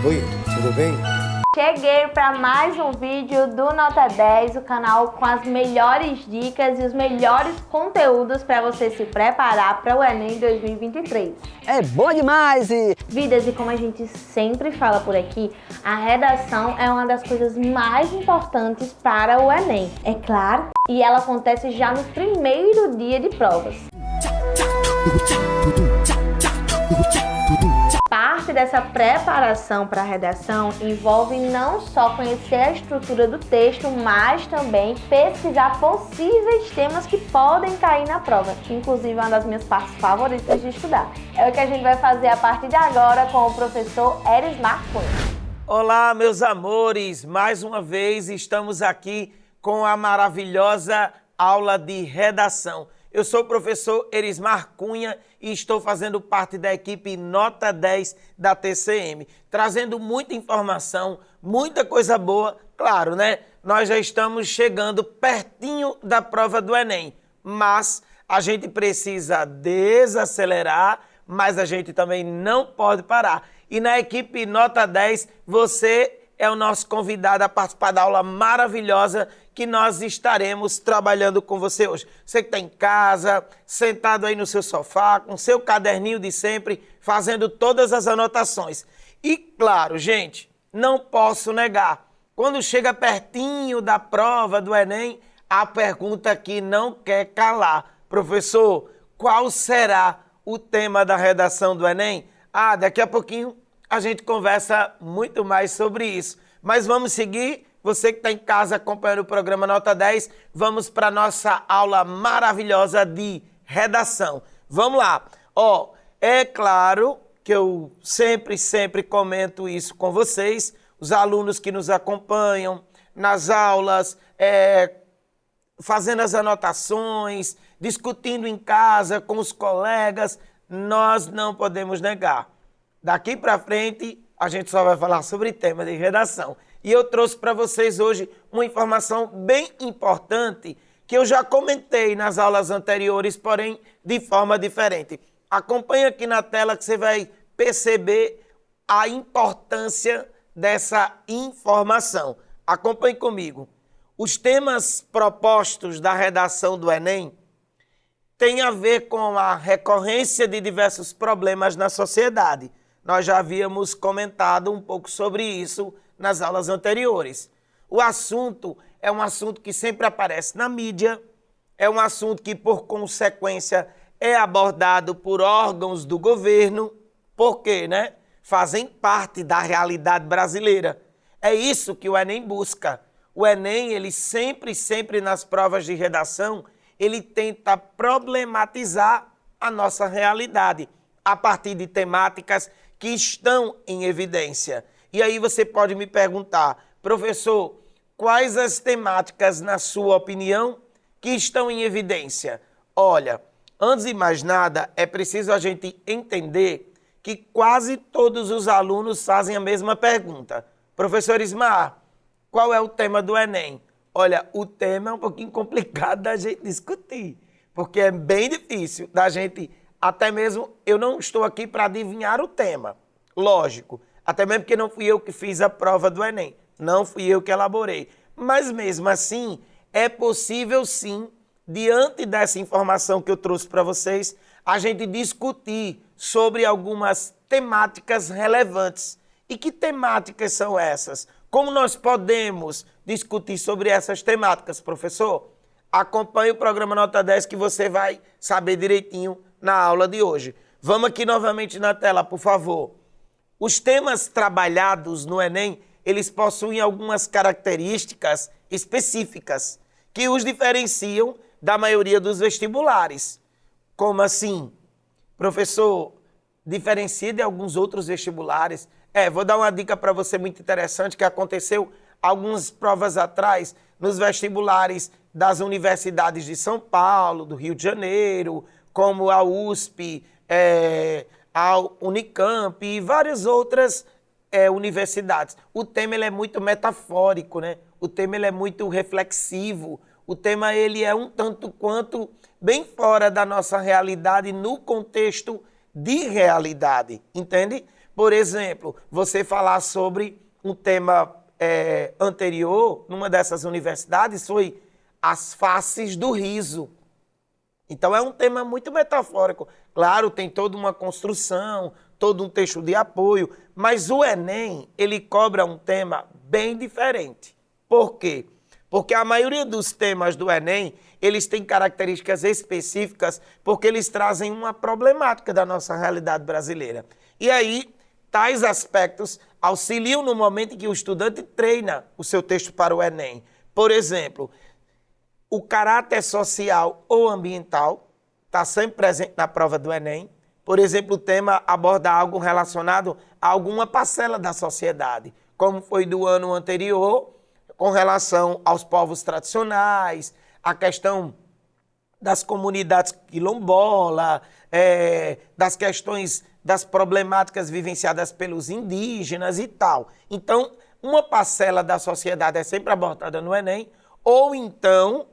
Oi, tudo bem? Cheguei para mais um vídeo do Nota 10, o canal com as melhores dicas e os melhores conteúdos para você se preparar para o Enem 2023. É bom demais! Vidas, e como a gente sempre fala por aqui, a redação é uma das coisas mais importantes para o Enem, é claro, e ela acontece já no primeiro dia de provas. Parte dessa preparação para a redação envolve não só conhecer a estrutura do texto, mas também pesquisar possíveis temas que podem cair na prova, que inclusive é uma das minhas partes favoritas de estudar. É o que a gente vai fazer a partir de agora com o professor Erismar Cunha. Olá, meus amores! Mais uma vez estamos aqui com a maravilhosa aula de redação. Eu sou o professor Erismar Cunha e estou fazendo parte da equipe Nota 10 da TCM, trazendo muita informação, muita coisa boa, claro, né? Nós já estamos chegando pertinho da prova do Enem, mas a gente precisa desacelerar, mas a gente também não pode parar. E na equipe Nota 10, você é o nosso convidado a participar da aula maravilhosa que nós estaremos trabalhando com você hoje. Você que está em casa, sentado aí no seu sofá, com seu caderninho de sempre, fazendo todas as anotações. E claro, gente, não posso negar, quando chega pertinho da prova do Enem, a pergunta que não quer calar. Professor, qual será o tema da redação do Enem? Daqui a pouquinho a gente conversa muito mais sobre isso. Mas vamos seguir. Você que está em casa acompanhando o programa Nota 10, vamos para a nossa aula maravilhosa de redação. Vamos lá. É claro que eu sempre comento isso com vocês, os alunos que nos acompanham nas aulas, fazendo as anotações, discutindo em casa com os colegas, nós não podemos negar. Daqui para frente, a gente só vai falar sobre tema de redação. E eu trouxe para vocês hoje uma informação bem importante que eu já comentei nas aulas anteriores, porém de forma diferente. Acompanhe aqui na tela que você vai perceber a importância dessa informação. Acompanhe comigo. Os temas propostos da redação do Enem têm a ver com a recorrência de diversos problemas na sociedade. Nós já havíamos comentado um pouco sobre isso nas aulas anteriores. O assunto é um assunto que sempre aparece na mídia, é um assunto que, por consequência, é abordado por órgãos do governo, porque, fazem parte da realidade brasileira. É isso que o Enem busca. O Enem, ele sempre nas provas de redação, ele tenta problematizar a nossa realidade a partir de temáticas que estão em evidência. E aí você pode me perguntar, professor, quais as temáticas, na sua opinião, que estão em evidência? Olha, antes de mais nada, é preciso a gente entender que quase todos os alunos fazem a mesma pergunta. Professor Erismar, qual é o tema do Enem? Olha, o tema é um pouquinho complicado da gente discutir, porque é bem difícil da gente, até mesmo, eu não estou aqui para adivinhar o tema, lógico, até mesmo porque não fui eu que fiz a prova do Enem, não fui eu que elaborei. Mas mesmo assim, é possível sim, diante dessa informação que eu trouxe para vocês, a gente discutir sobre algumas temáticas relevantes. E que temáticas são essas? Como nós podemos discutir sobre essas temáticas, professor? Acompanhe o programa Nota 10 que você vai saber direitinho na aula de hoje. Vamos aqui novamente na tela, por favor. Os temas trabalhados no Enem, eles possuem algumas características específicas que os diferenciam da maioria dos vestibulares. Como assim? Professor, diferencia de alguns outros vestibulares? Vou dar uma dica para você muito interessante que aconteceu algumas provas atrás nos vestibulares das universidades de São Paulo, do Rio de Janeiro, como a USP, a Unicamp e várias outras universidades. O tema ele é muito metafórico, O tema ele é muito reflexivo. O tema ele é um tanto quanto bem fora da nossa realidade no contexto de realidade, entende? Por exemplo, você falar sobre um tema anterior, numa dessas universidades, foi as faces do riso. Então é um tema muito metafórico. Claro, tem toda uma construção, todo um texto de apoio, mas o Enem, ele cobra um tema bem diferente. Por quê? Porque a maioria dos temas do Enem, eles têm características específicas porque eles trazem uma problemática da nossa realidade brasileira. E aí, tais aspectos auxiliam no momento em que o estudante treina o seu texto para o Enem. Por exemplo, o caráter social ou ambiental está sempre presente na prova do Enem. Por exemplo, o tema aborda algo relacionado a alguma parcela da sociedade, como foi do ano anterior, com relação aos povos tradicionais, a questão das comunidades quilombolas, das questões das problemáticas vivenciadas pelos indígenas e tal. Então, uma parcela da sociedade é sempre abordada no Enem, ou então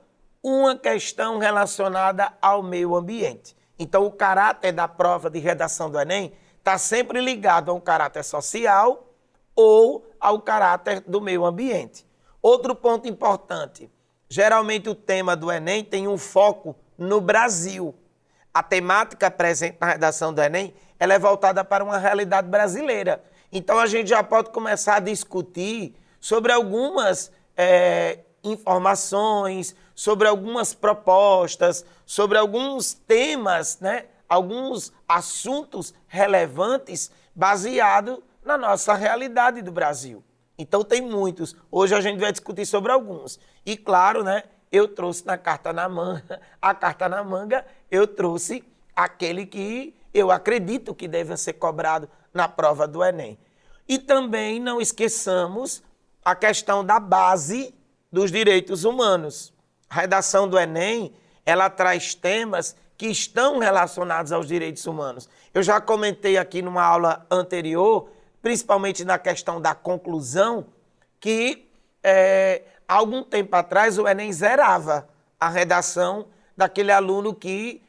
uma questão relacionada ao meio ambiente. Então, o caráter da prova de redação do Enem está sempre ligado a um caráter social ou ao caráter do meio ambiente. Outro ponto importante, geralmente o tema do Enem tem um foco no Brasil. A temática presente na redação do Enem, ela é voltada para uma realidade brasileira. Então a gente já pode começar a discutir sobre algumas informações, sobre algumas propostas, sobre alguns temas, né? Alguns assuntos relevantes baseados na nossa realidade do Brasil. Então tem muitos. Hoje a gente vai discutir sobre alguns. E claro, né, eu trouxe na carta na manga, a carta na manga, eu trouxe aquele que eu acredito que deve ser cobrado na prova do Enem. E também não esqueçamos a questão da base dos direitos humanos. A redação do Enem, ela traz temas que estão relacionados aos direitos humanos. Eu já comentei aqui numa aula anterior, principalmente na questão da conclusão, que há algum tempo atrás o Enem zerava a redação daquele aluno que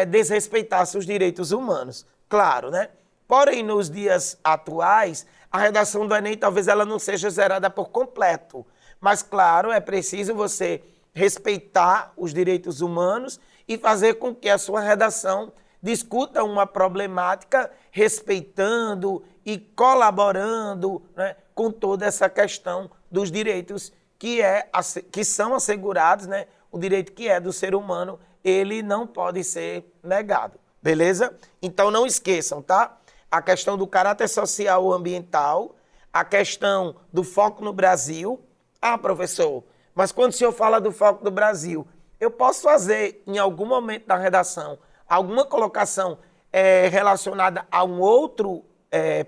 desrespeitasse os direitos humanos. Claro, né? Porém, nos dias atuais, a redação do Enem talvez ela não seja zerada por completo. Mas, claro, é preciso você respeitar os direitos humanos e fazer com que a sua redação discuta uma problemática respeitando e colaborando, né, com toda essa questão dos direitos que são assegurados, né? O direito que é do ser humano, ele não pode ser negado, beleza? Então não esqueçam, tá? A questão do caráter social ou ambiental, a questão do foco no Brasil. Ah, professor, mas quando o senhor fala do foco do Brasil, eu posso fazer em algum momento da redação alguma colocação relacionada a um outro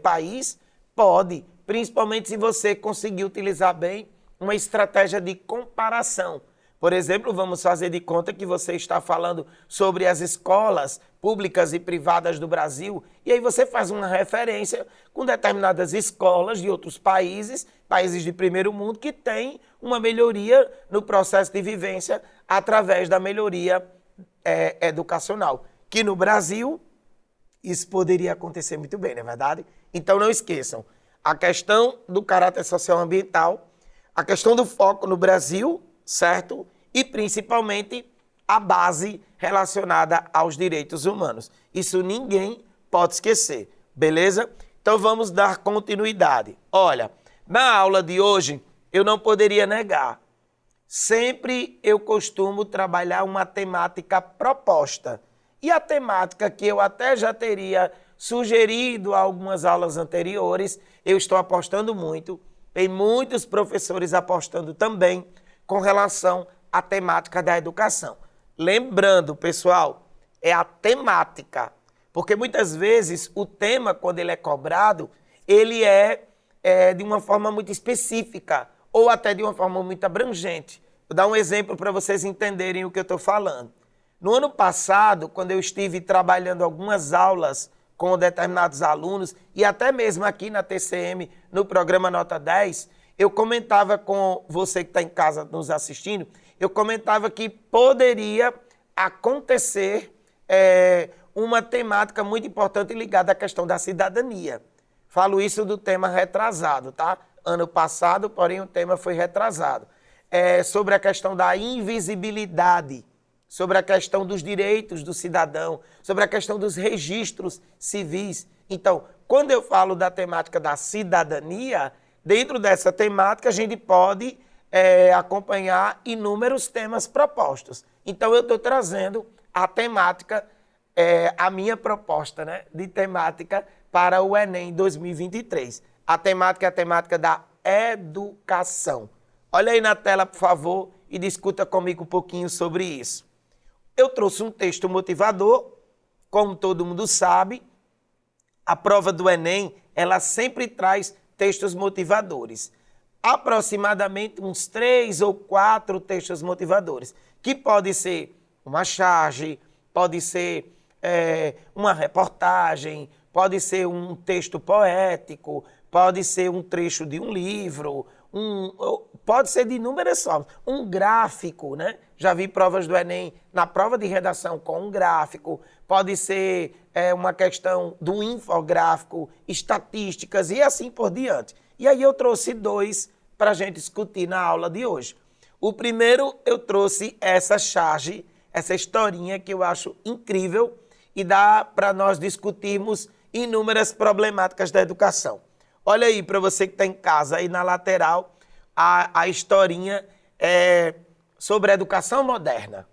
país? Pode, principalmente se você conseguir utilizar bem uma estratégia de comparação. Por exemplo, vamos fazer de conta que você está falando sobre as escolas públicas e privadas do Brasil, e aí você faz uma referência com determinadas escolas de outros países, países de primeiro mundo, que têm uma melhoria no processo de vivência através da melhoria educacional. Que no Brasil, isso poderia acontecer muito bem, não é verdade? Então não esqueçam, a questão do caráter social ambiental, a questão do foco no Brasil, certo? E principalmente a base relacionada aos direitos humanos. Isso ninguém pode esquecer, beleza? Então vamos dar continuidade. Olha, na aula de hoje eu não poderia negar. Sempre eu costumo trabalhar uma temática proposta. E a temática que eu até já teria sugerido a algumas aulas anteriores, eu estou apostando muito, tem muitos professores apostando também com relação à temática da educação. Lembrando, pessoal, é a temática, porque muitas vezes o tema, quando ele é cobrado, ele é de uma forma muito específica ou até de uma forma muito abrangente. Vou dar um exemplo para vocês entenderem o que eu estou falando. No ano passado, quando eu estive trabalhando algumas aulas com determinados alunos, e até mesmo aqui na TCM, no programa Nota 10, eu comentava com você que está em casa nos assistindo, eu comentava que poderia acontecer uma temática muito importante ligada à questão da cidadania. Falo isso do tema retrasado, tá? Ano passado, porém o tema foi retrasado. Sobre a questão da invisibilidade, sobre a questão dos direitos do cidadão, sobre a questão dos registros civis. Então, quando eu falo da temática da cidadania, dentro dessa temática a gente pode acompanhar inúmeros temas propostos. Então, eu estou trazendo a temática, a minha proposta, né, de temática para o Enem 2023. A temática é a temática da educação. Olha aí na tela, por favor, e discuta comigo um pouquinho sobre isso. Eu trouxe um texto motivador, como todo mundo sabe. A prova do Enem, ela sempre traz textos motivadores. Aproximadamente uns 3 ou 4 textos motivadores, que pode ser uma charge, pode ser uma reportagem, pode ser um texto poético, pode ser um trecho de um livro, pode ser de inúmeras formas. Um gráfico, né? Já vi provas do Enem na prova de redação com um gráfico, pode ser uma questão do infográfico, estatísticas e assim por diante. E aí eu trouxe 2 para a gente discutir na aula de hoje. O primeiro, eu trouxe essa charge, essa historinha que eu acho incrível e dá para nós discutirmos inúmeras problemáticas da educação. Olha aí, para você que está em casa, aí na lateral, a historinha sobre a educação moderna.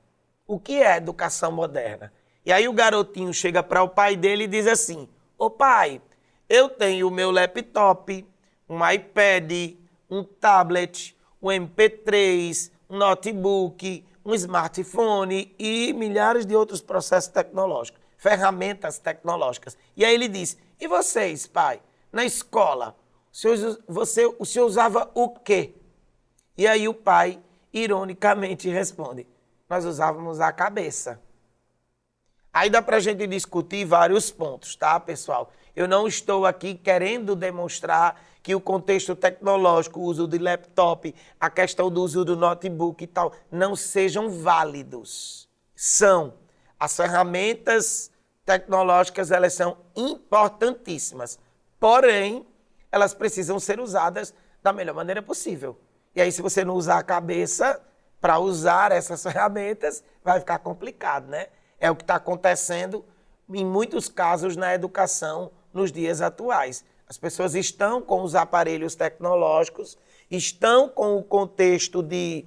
O que é educação moderna? E aí o garotinho chega para o pai dele e diz assim: ô pai, eu tenho o meu laptop, um iPad, um tablet, um MP3, um notebook, um smartphone e milhares de outros processos tecnológicos, ferramentas tecnológicas. E aí ele diz: e vocês, pai, na escola, o senhor usava o quê? E aí o pai, ironicamente, responde: nós usávamos a cabeça. Aí dá para a gente discutir vários pontos, tá, pessoal? Eu não estou aqui querendo demonstrar que o contexto tecnológico, o uso de laptop, a questão do uso do notebook e tal, não sejam válidos. São. As ferramentas tecnológicas, elas são importantíssimas. Porém, elas precisam ser usadas da melhor maneira possível. E aí, se você não usar a cabeça para usar essas ferramentas, vai ficar complicado, né? É o que está acontecendo em muitos casos na educação nos dias atuais. As pessoas estão com os aparelhos tecnológicos, estão com o contexto de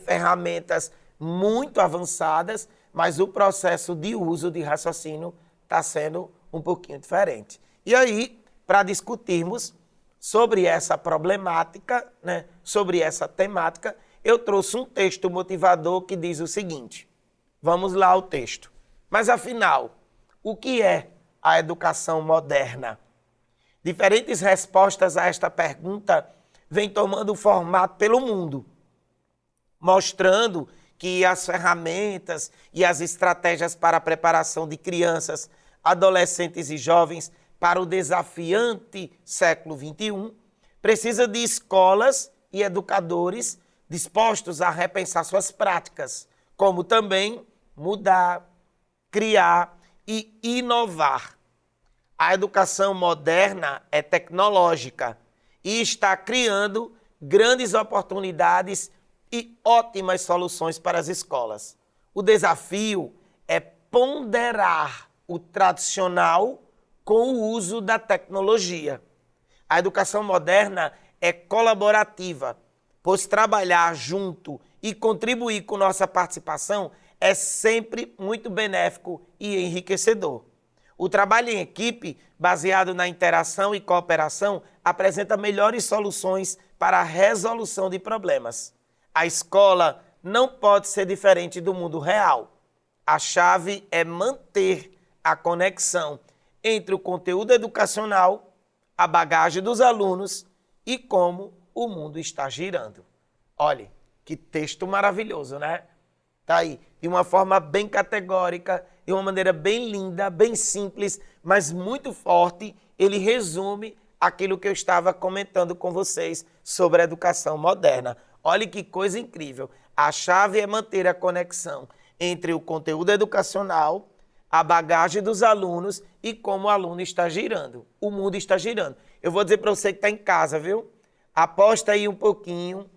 ferramentas muito avançadas, mas o processo de uso de raciocínio está sendo um pouquinho diferente. E aí, para discutirmos sobre essa problemática, né, sobre essa temática, eu trouxe um texto motivador que diz o seguinte. Vamos lá ao texto. Mas afinal, o que é a educação moderna? Diferentes respostas a esta pergunta vêm tomando formato pelo mundo, mostrando que as ferramentas e as estratégias para a preparação de crianças, adolescentes e jovens para o desafiante século XXI precisa de escolas e educadores dispostos a repensar suas práticas, como também mudar, criar e inovar. A educação moderna é tecnológica e está criando grandes oportunidades e ótimas soluções para as escolas. O desafio é ponderar o tradicional com o uso da tecnologia. A educação moderna é colaborativa, pois trabalhar junto e contribuir com nossa participação é sempre muito benéfico e enriquecedor. O trabalho em equipe, baseado na interação e cooperação, apresenta melhores soluções para a resolução de problemas. A escola não pode ser diferente do mundo real. A chave é manter a conexão entre o conteúdo educacional, a bagagem dos alunos e como o mundo está girando. Olha, que texto maravilhoso, né? Tá aí, de uma forma bem categórica, de uma maneira bem linda, bem simples, mas muito forte, ele resume aquilo que eu estava comentando com vocês sobre a educação moderna. Olha que coisa incrível. A chave é manter a conexão entre o conteúdo educacional, a bagagem dos alunos e como o aluno está girando, o mundo está girando. Eu vou dizer para você que está em casa, viu? Aposta aí um pouquinho,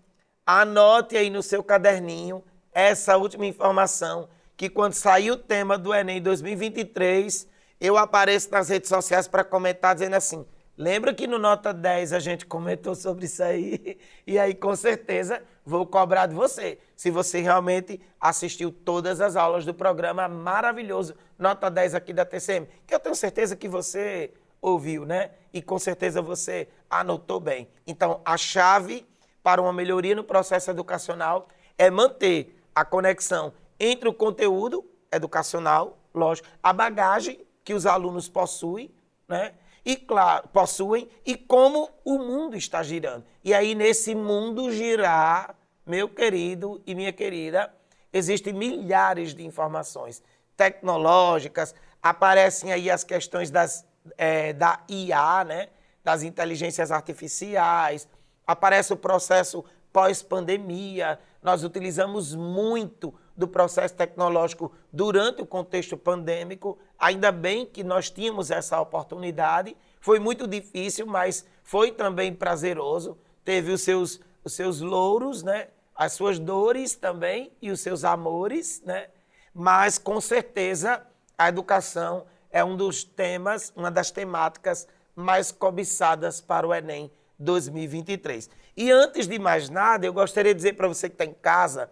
anote aí no seu caderninho essa última informação, que quando sair o tema do Enem 2023, eu apareço nas redes sociais para comentar dizendo assim, lembra que no Nota 10 a gente comentou sobre isso aí? E aí, com certeza, vou cobrar de você, se você realmente assistiu todas as aulas do programa maravilhoso Nota 10 aqui da TCM, que eu tenho certeza que você ouviu, né? E com certeza você anotou bem. Então, a chave para uma melhoria no processo educacional é manter a conexão entre o conteúdo educacional, lógico, a bagagem que os alunos possuem, né? E claro, possuem, e como o mundo está girando. E aí, nesse mundo girar, meu querido e minha querida, existem milhares de informações tecnológicas, aparecem aí as questões da IA, né? Das inteligências artificiais, aparece o processo pós-pandemia, nós utilizamos muito do processo tecnológico durante o contexto pandêmico, ainda bem que nós tínhamos essa oportunidade, foi muito difícil, mas foi também prazeroso, teve os seus louros, né? As suas dores também e os seus amores, né? Mas com certeza a educação é um dos temas, uma das temáticas mais cobiçadas para o Enem 2023. E antes de mais nada, eu gostaria de dizer para você que está em casa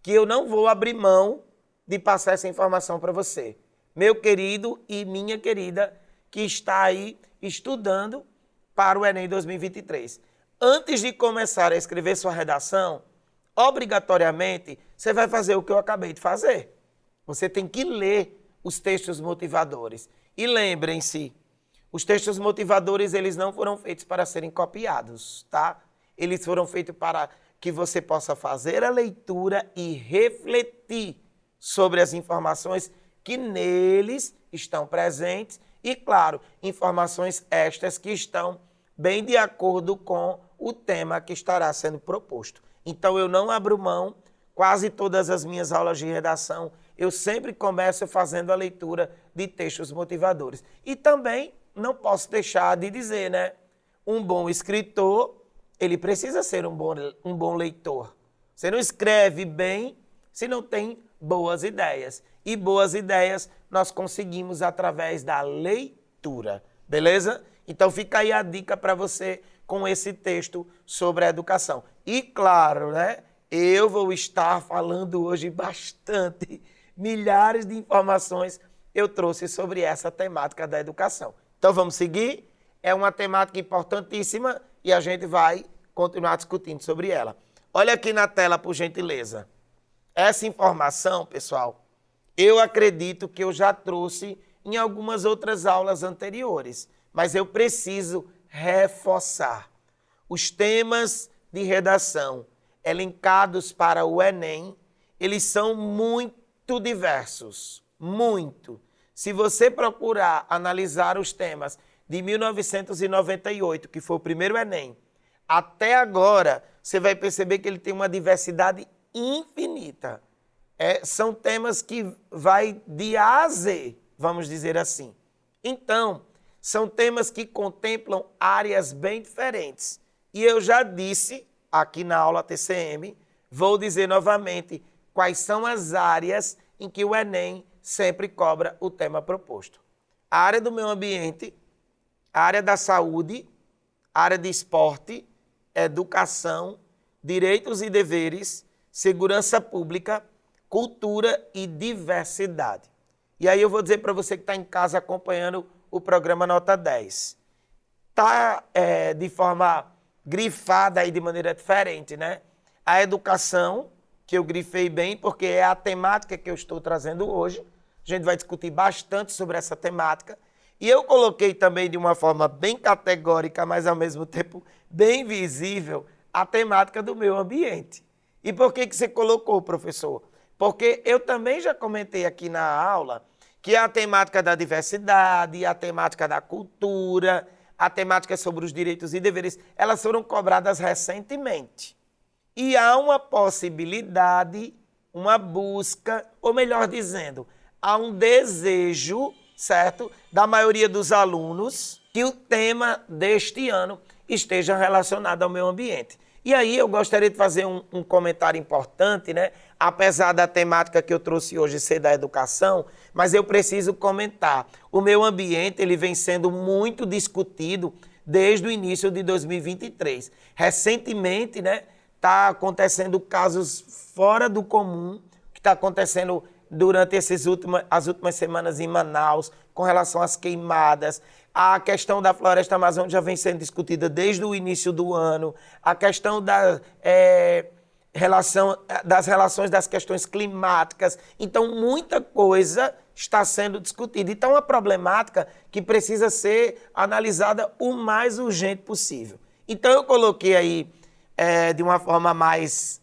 que eu não vou abrir mão de passar essa informação para você. Meu querido e minha querida que está aí estudando para o Enem 2023. Antes de começar a escrever sua redação, obrigatoriamente, você vai fazer o que eu acabei de fazer. Você tem que ler os textos motivadores. E lembrem-se, os textos motivadores, eles não foram feitos para serem copiados, tá? Eles foram feitos para que você possa fazer a leitura e refletir sobre as informações que neles estão presentes e, claro, informações estas que estão bem de acordo com o tema que estará sendo proposto. Então, eu não abro mão, quase todas as minhas aulas de redação, eu sempre começo fazendo a leitura de textos motivadores. E também não posso deixar de dizer, né? Um bom escritor, ele precisa ser um bom leitor. Você não escreve bem se não tem boas ideias. E boas ideias nós conseguimos através da leitura, beleza? Então fica aí a dica para você com esse texto sobre a educação. E claro, né? Eu vou estar falando hoje bastante, milhares de informações eu trouxe sobre essa temática da educação. Então vamos seguir? É uma temática importantíssima e a gente vai continuar discutindo sobre ela. Olha aqui na tela, por gentileza. Essa informação, pessoal, eu acredito que eu já trouxe em algumas outras aulas anteriores, mas eu preciso reforçar. Os temas de redação elencados para o Enem, eles são muito diversos, muito. Se você procurar analisar os temas de 1998, que foi o primeiro Enem, até agora, você vai perceber que ele tem uma diversidade infinita. São temas que vai de A a Z, vamos dizer assim. Então, são temas que contemplam áreas bem diferentes. E eu já disse aqui na aula TCM, vou dizer novamente quais são as áreas em que o Enem sempre cobra o tema proposto. A área do meio ambiente, a área da saúde, a área de esporte, educação, direitos e deveres, segurança pública, cultura e diversidade. E aí eu vou dizer para você que está em casa acompanhando o programa Nota 10. Está de forma grifada aí de maneira diferente, né? A educação, que eu grifei bem, porque é a temática que eu estou trazendo hoje. A gente vai discutir bastante sobre essa temática. E eu coloquei também de uma forma bem categórica, mas ao mesmo tempo bem visível, a temática do meio ambiente. E por que você colocou, professor? Porque eu também já comentei aqui na aula que a temática da diversidade, a temática da cultura, a temática sobre os direitos e deveres, elas foram cobradas recentemente. E há uma possibilidade, uma busca, ou melhor dizendo, há um desejo, certo, da maioria dos alunos que o tema deste ano esteja relacionado ao meio ambiente. E aí eu gostaria de fazer um comentário importante, né? Apesar da temática que eu trouxe hoje ser da educação, mas eu preciso comentar. O meio ambiente ele vem sendo muito discutido desde o início de 2023. Recentemente, né, está acontecendo casos fora do comum, que está acontecendo durante as últimas semanas em Manaus, com relação às queimadas. A questão da floresta amazônica já vem sendo discutida desde o início do ano. A questão das relações das questões climáticas. Então, muita coisa está sendo discutida. Então, é uma problemática que precisa ser analisada o mais urgente possível. Então, eu coloquei aí, de uma forma mais,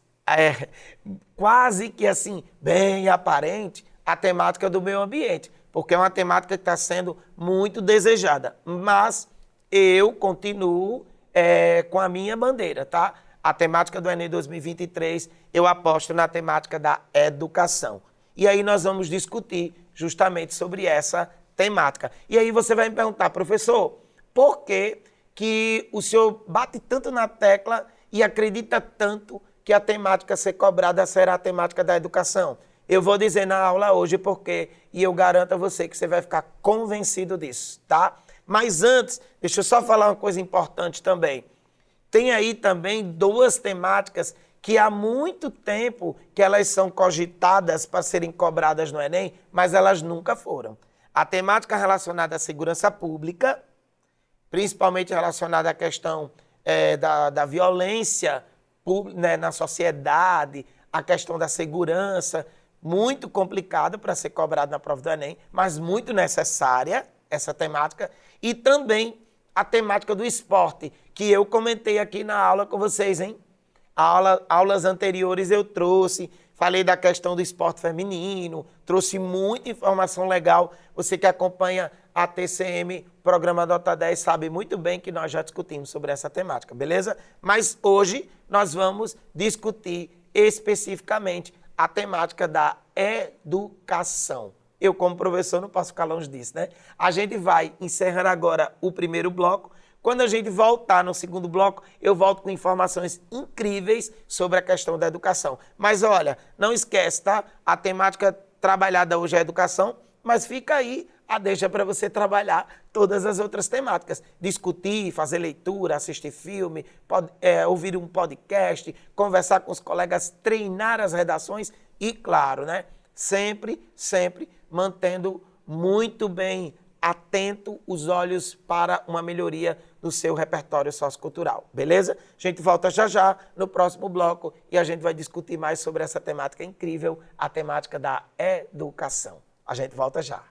quase que assim, bem aparente, a temática do meio ambiente, porque é uma temática que está sendo muito desejada. Mas eu continuo com a minha bandeira, tá? A temática do Enem 2023, eu aposto na temática da educação. E aí nós vamos discutir justamente sobre essa temática. E aí você vai me perguntar, professor, por que o senhor bate tanto na tecla e acredita tanto que a temática a ser cobrada será a temática da educação? Eu vou dizer na aula hoje por quê, e eu garanto a você que você vai ficar convencido disso, tá? Mas antes, deixa eu só falar uma coisa importante também. Tem aí também duas temáticas que há muito tempo que elas são cogitadas para serem cobradas no Enem, mas elas nunca foram. A temática relacionada à segurança pública, principalmente relacionada à questão da violência né, na sociedade, a questão da segurança, muito complicada para ser cobrada na prova do Enem, mas muito necessária essa temática, e também a temática do esporte, que eu comentei aqui na aula com vocês, hein? Aulas anteriores eu trouxe, falei da questão do esporte feminino, trouxe muita informação legal. Você que acompanha a TCM, Programa Nota 10, sabe muito bem que nós já discutimos sobre essa temática, beleza? Mas hoje nós vamos discutir especificamente a temática da educação. Eu, como professor, não posso ficar longe disso, né? A gente vai encerrar agora o primeiro bloco. Quando a gente voltar no segundo bloco, eu volto com informações incríveis sobre a questão da educação. Mas olha, não esquece, tá? A temática trabalhada hoje é a educação, mas fica aí a deixa para você trabalhar todas as outras temáticas. Discutir, fazer leitura, assistir filme, ouvir um podcast, conversar com os colegas, treinar as redações e, claro, né? Sempre mantendo muito bem atento os olhos para uma melhoria do seu repertório sociocultural, beleza? A gente volta já no próximo bloco e a gente vai discutir mais sobre essa temática incrível, a temática da educação. A gente volta já.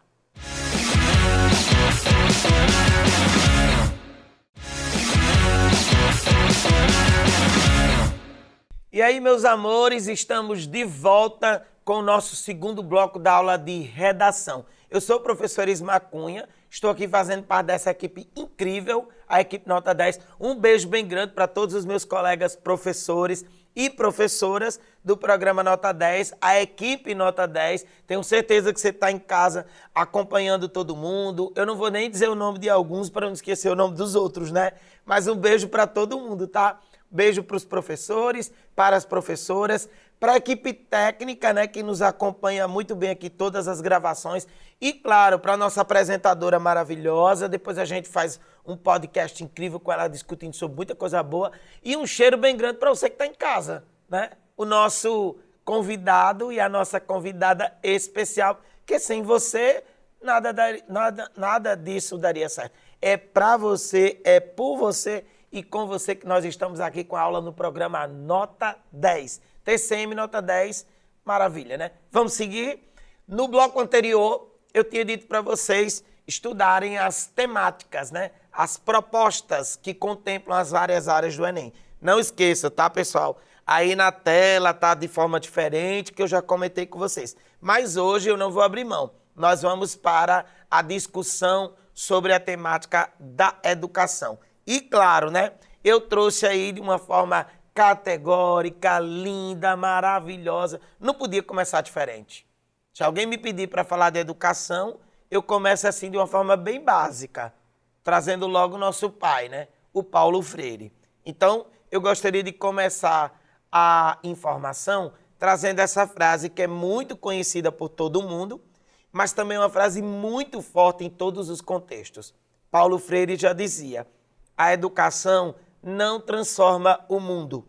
E aí, meus amores, estamos de volta com o nosso segundo bloco da aula de redação. Eu sou o professor Erismar Cunha, estou aqui fazendo parte dessa equipe incrível, a equipe Nota 10. Um beijo bem grande para todos os meus colegas professores e professoras do programa Nota 10, a equipe Nota 10. Tenho certeza que você está em casa acompanhando todo mundo. Eu não vou nem dizer o nome de alguns para não esquecer o nome dos outros, né? Mas um beijo para todo mundo, tá? Beijo para os professores, para as professoras, para a equipe técnica, né, que nos acompanha muito bem aqui todas as gravações. E, claro, para a nossa apresentadora maravilhosa. Depois a gente faz um podcast incrível com ela, discutindo sobre muita coisa boa. E um cheiro bem grande para você que está em casa, né? O nosso convidado e a nossa convidada especial, que sem você nada disso daria certo. É para você, é por você e com você que nós estamos aqui com a aula no programa Nota 10. TCM Nota 10, maravilha, né? Vamos seguir? No bloco anterior, eu tinha dito para vocês estudarem as temáticas, né? As propostas que contemplam as várias áreas do Enem. Não esqueça, tá, pessoal? Aí na tela tá de forma diferente, que eu já comentei com vocês. Mas hoje eu não vou abrir mão. Nós vamos para a discussão sobre a temática da educação. E claro, né? Eu trouxe aí de uma forma categórica, linda, maravilhosa. Não podia começar diferente. Se alguém me pedir para falar de educação, eu começo assim de uma forma bem básica, trazendo logo o nosso pai, né? O Paulo Freire. Então, eu gostaria de começar a informação trazendo essa frase que é muito conhecida por todo mundo, mas também é uma frase muito forte em todos os contextos. Paulo Freire já dizia: a educação não transforma o mundo.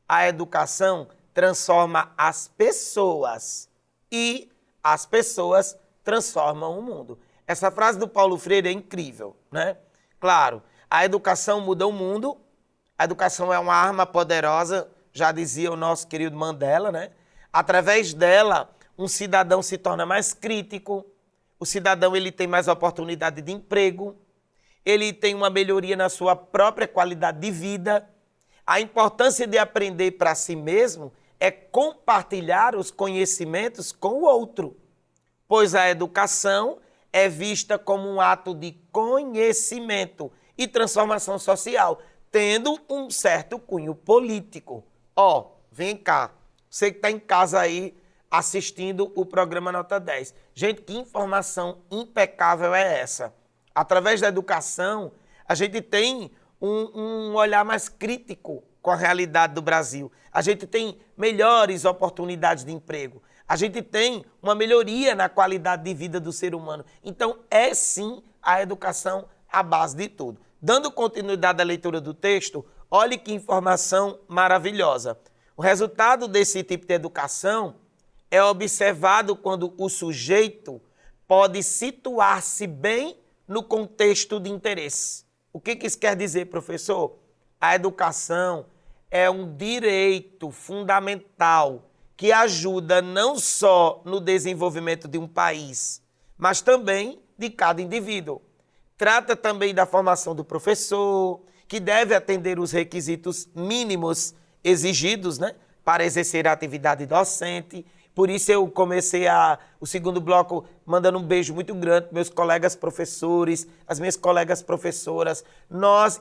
A educação transforma as pessoas e as pessoas transformam o mundo. Essa frase do Paulo Freire é incrível, né? Claro, a educação muda o mundo, a educação é uma arma poderosa, já dizia o nosso querido Mandela, né? Através dela, um cidadão se torna mais crítico, o cidadão ele tem mais oportunidade de emprego, ele tem uma melhoria na sua própria qualidade de vida. A importância de aprender para si mesmo é compartilhar os conhecimentos com o outro, pois a educação é vista como um ato de conhecimento e transformação social, tendo um certo cunho político. Ó, vem cá, você que está em casa aí assistindo o programa Nota 10. Gente, que informação impecável é essa? Através da educação, a gente tem um olhar mais crítico com a realidade do Brasil. A gente tem melhores oportunidades de emprego. A gente tem uma melhoria na qualidade de vida do ser humano. Então, é sim a educação a base de tudo. Dando continuidade à leitura do texto, olhe que informação maravilhosa. O resultado desse tipo de educação é observado quando o sujeito pode situar-se bem no contexto de interesse. O que isso quer dizer, professor? A educação é um direito fundamental que ajuda não só no desenvolvimento de um país, mas também de cada indivíduo. Trata também da formação do professor, que deve atender os requisitos mínimos exigidos, né, para exercer a atividade docente. Por isso eu comecei o segundo bloco mandando um beijo muito grande para meus colegas professores, as minhas colegas professoras.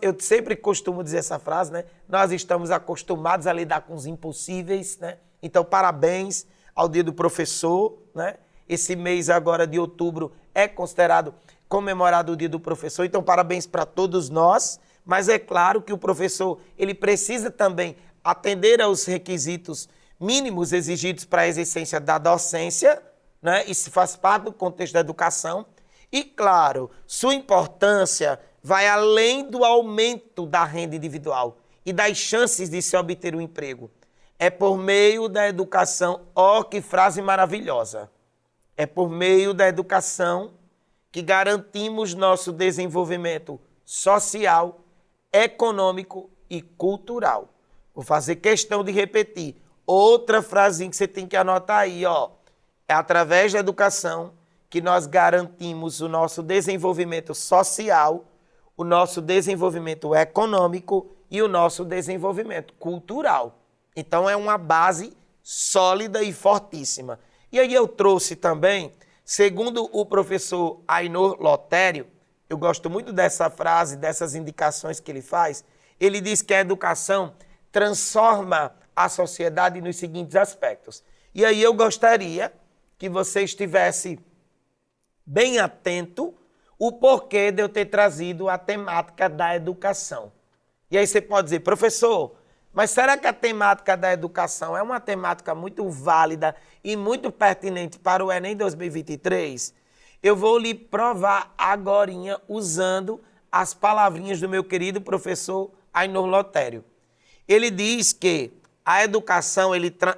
Eu sempre costumo dizer essa frase, né? Nós estamos acostumados a lidar com os impossíveis, né? Então, parabéns ao Dia do Professor, né? Esse mês agora de outubro é considerado comemorado o Dia do Professor. Então, parabéns para todos nós. Mas é claro que o professor ele precisa também atender aos requisitos mínimos exigidos para a exercência da docência, né? Isso faz parte do contexto da educação. E, claro, sua importância vai além do aumento da renda individual e das chances de se obter um emprego. É por meio da educação, que frase maravilhosa, é por meio da educação que garantimos nosso desenvolvimento social, econômico e cultural. Vou fazer questão de repetir. Outra frasinha que você tem que anotar aí, ó. É através da educação que nós garantimos o nosso desenvolvimento social, o nosso desenvolvimento econômico e o nosso desenvolvimento cultural. Então, é uma base sólida e fortíssima. E aí eu trouxe também, segundo o professor Ainor Lotério, eu gosto muito dessa frase, dessas indicações que ele faz, ele diz que a educação transforma a sociedade nos seguintes aspectos. E aí eu gostaria que você estivesse bem atento o porquê de eu ter trazido a temática da educação. E aí você pode dizer, professor, mas será que a temática da educação é uma temática muito válida e muito pertinente para o Enem 2023? Eu vou lhe provar agorinha usando as palavrinhas do meu querido professor Ainor Lotério. Ele diz que a educação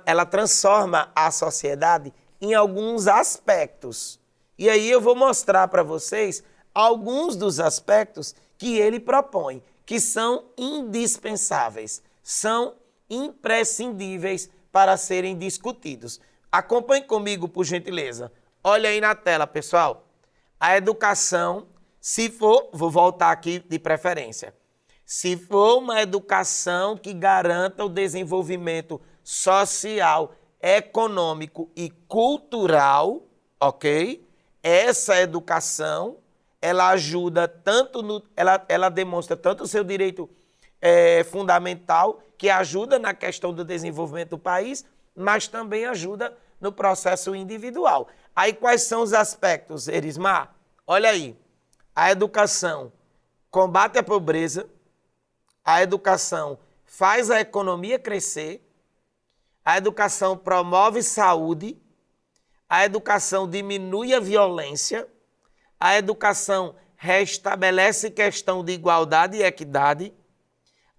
ela transforma a sociedade em alguns aspectos. E aí eu vou mostrar para vocês alguns dos aspectos que ele propõe, que são indispensáveis, são imprescindíveis para serem discutidos. Acompanhe comigo, por gentileza. Olha aí na tela, pessoal. A educação, vou voltar aqui de preferência. Se for uma educação que garanta o desenvolvimento social, econômico e cultural, ok? Essa educação, ela ajuda tanto, ela demonstra tanto o seu direito fundamental, que ajuda na questão do desenvolvimento do país, mas também ajuda no processo individual. Aí quais são os aspectos, Erismar? Olha aí, a educação combate a pobreza, a educação faz a economia crescer, a educação promove saúde, a educação diminui a violência, a educação restabelece questão de igualdade e equidade,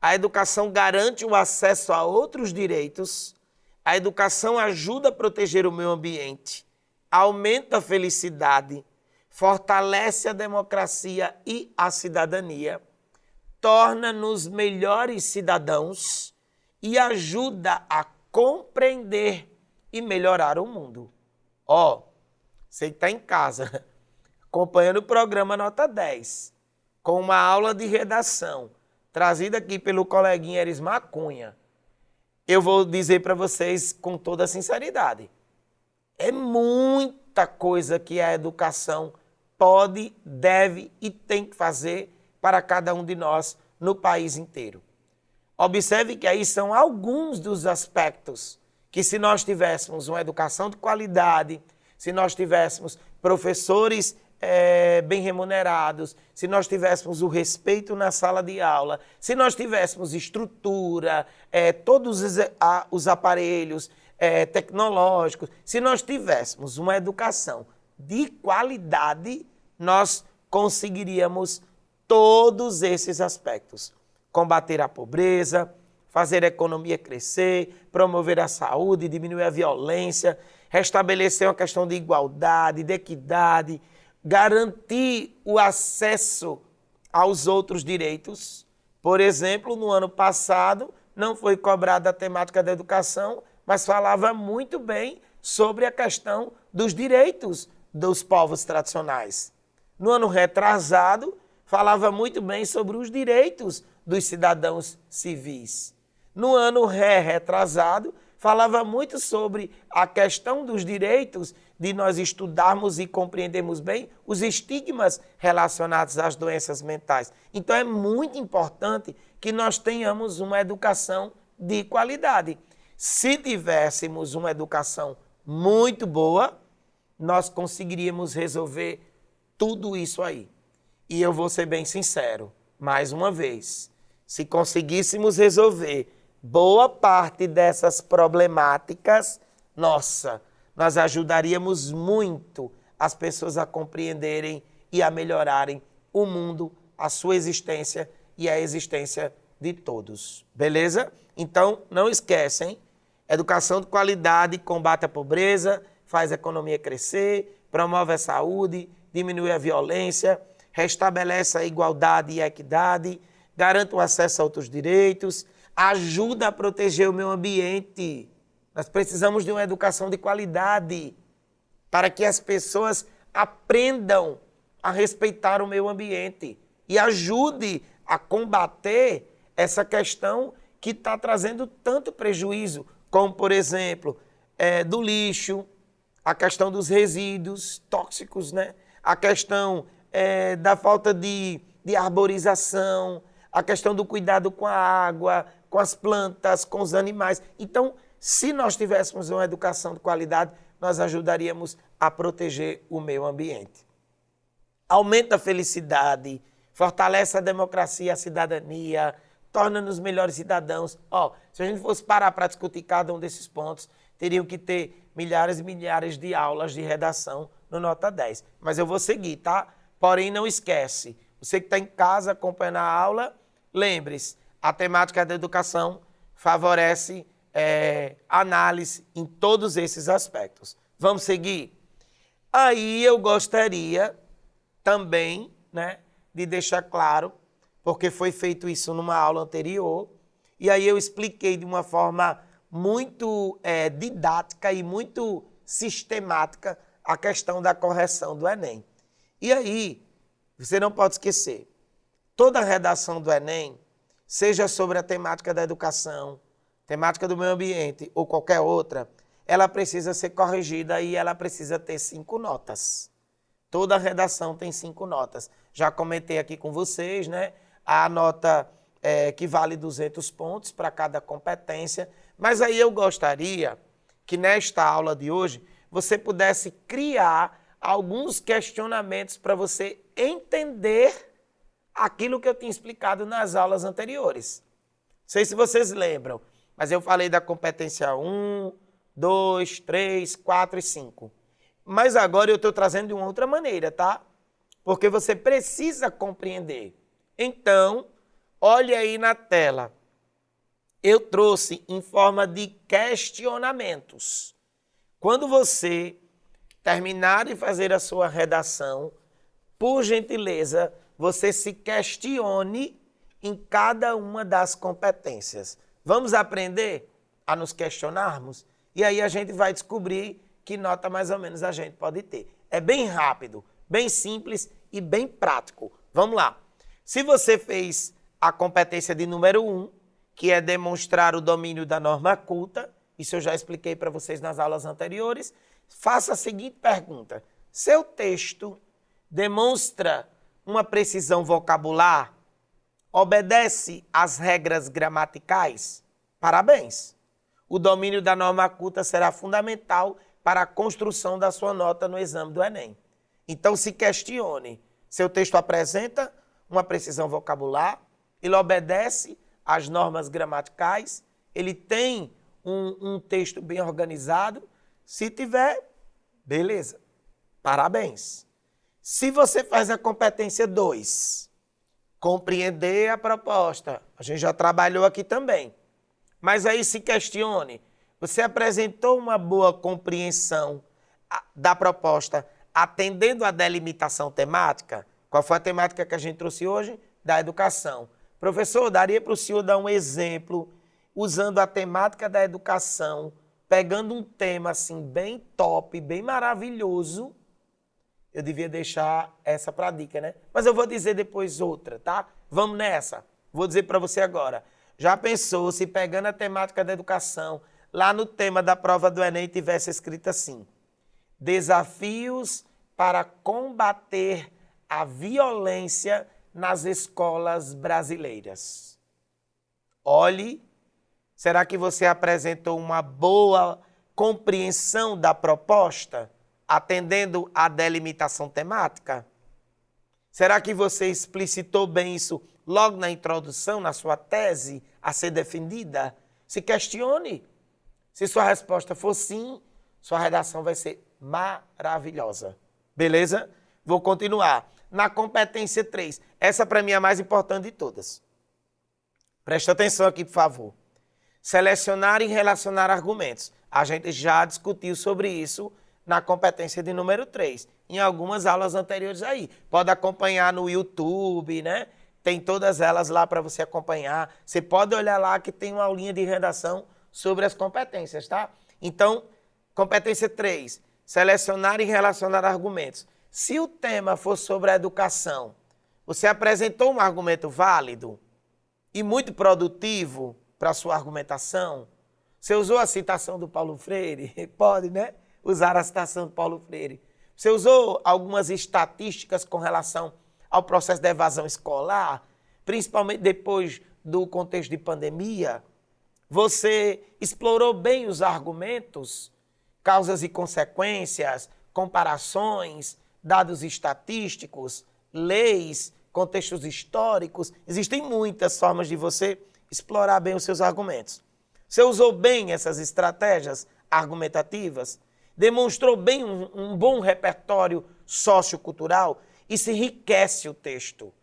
a educação garante o acesso a outros direitos, a educação ajuda a proteger o meio ambiente, aumenta a felicidade, fortalece a democracia e a cidadania, torna-nos melhores cidadãos e ajuda a compreender e melhorar o mundo. Ó, você que está em casa, acompanhando o programa Nota 10, com uma aula de redação, trazida aqui pelo coleguinha Erismar Cunha, eu vou dizer para vocês com toda sinceridade, é muita coisa que a educação pode, deve e tem que fazer para cada um de nós no país inteiro. Observe que aí são alguns dos aspectos que, se nós tivéssemos uma educação de qualidade, se nós tivéssemos professores bem remunerados, se nós tivéssemos o respeito na sala de aula, se nós tivéssemos estrutura, todos os aparelhos tecnológicos, se nós tivéssemos uma educação de qualidade, nós conseguiríamos todos esses aspectos. Combater a pobreza, fazer a economia crescer, promover a saúde, diminuir a violência, restabelecer uma questão de igualdade, de equidade, garantir o acesso aos outros direitos. Por exemplo, no ano passado, não foi cobrada a temática da educação, mas falava muito bem sobre a questão dos direitos dos povos tradicionais. No ano retrasado, falava muito bem sobre os direitos dos cidadãos civis. No ano retrasado, falava muito sobre a questão dos direitos de nós estudarmos e compreendermos bem os estigmas relacionados às doenças mentais. Então é muito importante que nós tenhamos uma educação de qualidade. Se tivéssemos uma educação muito boa, nós conseguiríamos resolver tudo isso aí. E eu vou ser bem sincero, mais uma vez, se conseguíssemos resolver boa parte dessas problemáticas, nossa, nós ajudaríamos muito as pessoas a compreenderem e a melhorarem o mundo, a sua existência e a existência de todos. Beleza? Então, não esquecem, educação de qualidade combate a pobreza, faz a economia crescer, promove a saúde, diminui a violência, restabelece a igualdade e a equidade, garante o acesso a outros direitos, ajuda a proteger o meio ambiente. Nós precisamos de uma educação de qualidade para que as pessoas aprendam a respeitar o meio ambiente e ajude a combater essa questão que está trazendo tanto prejuízo, como, por exemplo, do lixo, a questão dos resíduos tóxicos, né? A questão da falta de arborização, a questão do cuidado com a água, com as plantas, com os animais. Então, se nós tivéssemos uma educação de qualidade, nós ajudaríamos a proteger o meio ambiente. Aumenta a felicidade, fortalece a democracia e a cidadania, torna-nos melhores cidadãos. Se a gente fosse parar para discutir cada um desses pontos, teriam que ter milhares e milhares de aulas de redação no Nota 10. Mas eu vou seguir, tá? Porém, não esquece, você que está em casa acompanhando a aula, lembre-se, a temática da educação favorece análise em todos esses aspectos. Vamos seguir? Aí eu gostaria também, né, de deixar claro, porque foi feito isso numa aula anterior, e aí eu expliquei de uma forma muito didática e muito sistemática a questão da correção do Enem. E aí, você não pode esquecer, toda a redação do Enem, seja sobre a temática da educação, temática do meio ambiente ou qualquer outra, ela precisa ser corrigida e ela precisa ter 5 notas. Toda a redação tem 5 notas. Já comentei aqui com vocês, né? A nota que vale 200 pontos para cada competência, mas aí eu gostaria que nesta aula de hoje você pudesse criar alguns questionamentos para você entender aquilo que eu tinha explicado nas aulas anteriores. Não sei se vocês lembram, mas eu falei da competência 1, 2, 3, 4 e 5. Mas agora eu estou trazendo de uma outra maneira, tá? Porque você precisa compreender. Então, olhe aí na tela. Eu trouxe em forma de questionamentos. Quando você terminar de fazer a sua redação, por gentileza, você se questione em cada uma das competências. Vamos aprender a nos questionarmos? E aí a gente vai descobrir que nota mais ou menos a gente pode ter. É bem rápido, bem simples e bem prático. Vamos lá. Se você fez a competência de número 1, que é demonstrar o domínio da norma culta, isso eu já expliquei para vocês nas aulas anteriores, faça a seguinte pergunta. Seu texto demonstra uma precisão vocabular? Obedece às regras gramaticais? Parabéns! O domínio da norma culta será fundamental para a construção da sua nota no exame do Enem. Então se questione. Seu texto apresenta uma precisão vocabular? Ele obedece às normas gramaticais? Ele tem um texto bem organizado? Se tiver, beleza. Parabéns. Se você faz a competência 2, compreender a proposta, a gente já trabalhou aqui também. Mas aí se questione, você apresentou uma boa compreensão da proposta atendendo à delimitação temática? Qual foi a temática que a gente trouxe hoje? Da educação. Professor, daria para o senhor dar um exemplo usando a temática da educação, pegando um tema assim bem top, bem maravilhoso? Eu devia deixar essa para a dica, né? Mas eu vou dizer depois outra, tá? Vamos nessa. Vou dizer para você agora. Já pensou se pegando a temática da educação, lá no tema da prova do Enem tivesse escrito assim: desafios para combater a violência nas escolas brasileiras? Olhe, será que você apresentou uma boa compreensão da proposta, atendendo à delimitação temática? Será que você explicitou bem isso logo na introdução, na sua tese a ser defendida? Se questione. Se sua resposta for sim, sua redação vai ser maravilhosa. Beleza? Vou continuar. Na competência 3, essa para mim é a mais importante de todas. Presta atenção aqui, por favor. Selecionar e relacionar argumentos. A gente já discutiu sobre isso na competência de número 3, em algumas aulas anteriores aí. Pode acompanhar no YouTube, né? Tem todas elas lá para você acompanhar. Você pode olhar lá que tem uma aulinha de redação sobre as competências, tá? Então, competência 3, selecionar e relacionar argumentos. Se o tema for sobre a educação, você apresentou um argumento válido e muito produtivo para a sua argumentação? Você usou a citação do Paulo Freire? Pode, né? Usar a citação do Paulo Freire. Você usou algumas estatísticas com relação ao processo de evasão escolar, principalmente depois do contexto de pandemia? Você explorou bem os argumentos, causas e consequências, comparações, dados estatísticos, leis, contextos históricos? Existem muitas formas de você explorar bem os seus argumentos. Você usou bem essas estratégias argumentativas? Demonstrou bem um bom repertório sociocultural? Isso enriquece o texto.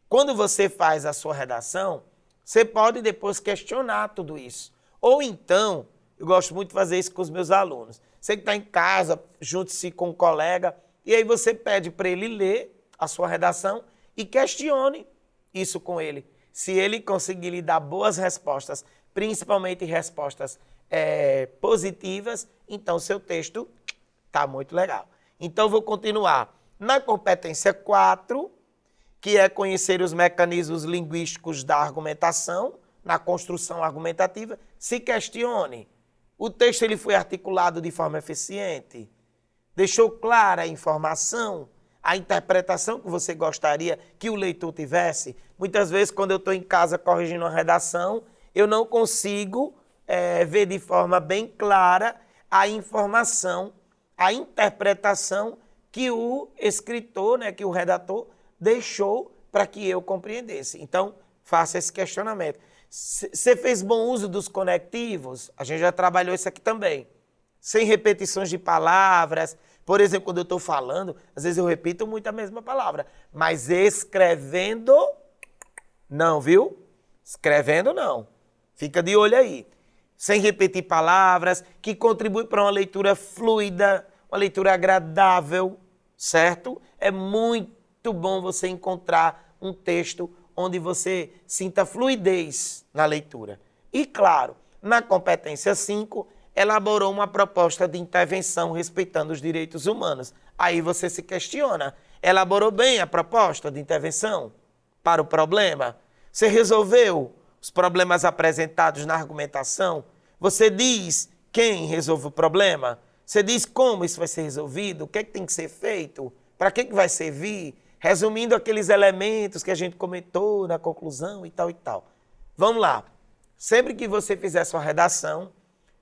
Quando você faz a sua redação, você pode depois questionar tudo isso. Ou então, eu gosto muito de fazer isso com os meus alunos. Você que está em casa, junte-se com um colega, e aí você pede para ele ler a sua redação e questione isso com ele. Se ele conseguir lhe dar boas respostas, principalmente respostas positivas, então seu texto está muito legal. Então vou continuar. Na competência 4, que é conhecer os mecanismos linguísticos da argumentação, na construção argumentativa, se questione. O texto ele foi articulado de forma eficiente? Deixou clara a informação, a interpretação que você gostaria que o leitor tivesse? Muitas vezes, quando eu estou em casa corrigindo uma redação, eu não consigo ver de forma bem clara a informação, a interpretação que o escritor, né, que o redator deixou para que eu compreendesse. Então, faça esse questionamento. Você fez bom uso dos conectivos? A gente já trabalhou isso aqui também. Sem repetições de palavras. Por exemplo, quando eu estou falando, às vezes eu repito muito a mesma palavra. Mas escrevendo, não, viu? Escrevendo, não. Fica de olho aí. Sem repetir palavras, que contribui para uma leitura fluida, uma leitura agradável, certo? É muito bom você encontrar um texto onde você sinta fluidez na leitura. E, claro, na competência 5, elaborou uma proposta de intervenção respeitando os direitos humanos. Aí você se questiona, elaborou bem a proposta de intervenção para o problema? Você resolveu os problemas apresentados na argumentação? Você diz quem resolve o problema? Você diz como isso vai ser resolvido? O que é que tem que ser feito? Para que vai servir? Resumindo aqueles elementos que a gente comentou na conclusão e tal e tal. Vamos lá. Sempre que você fizer sua redação,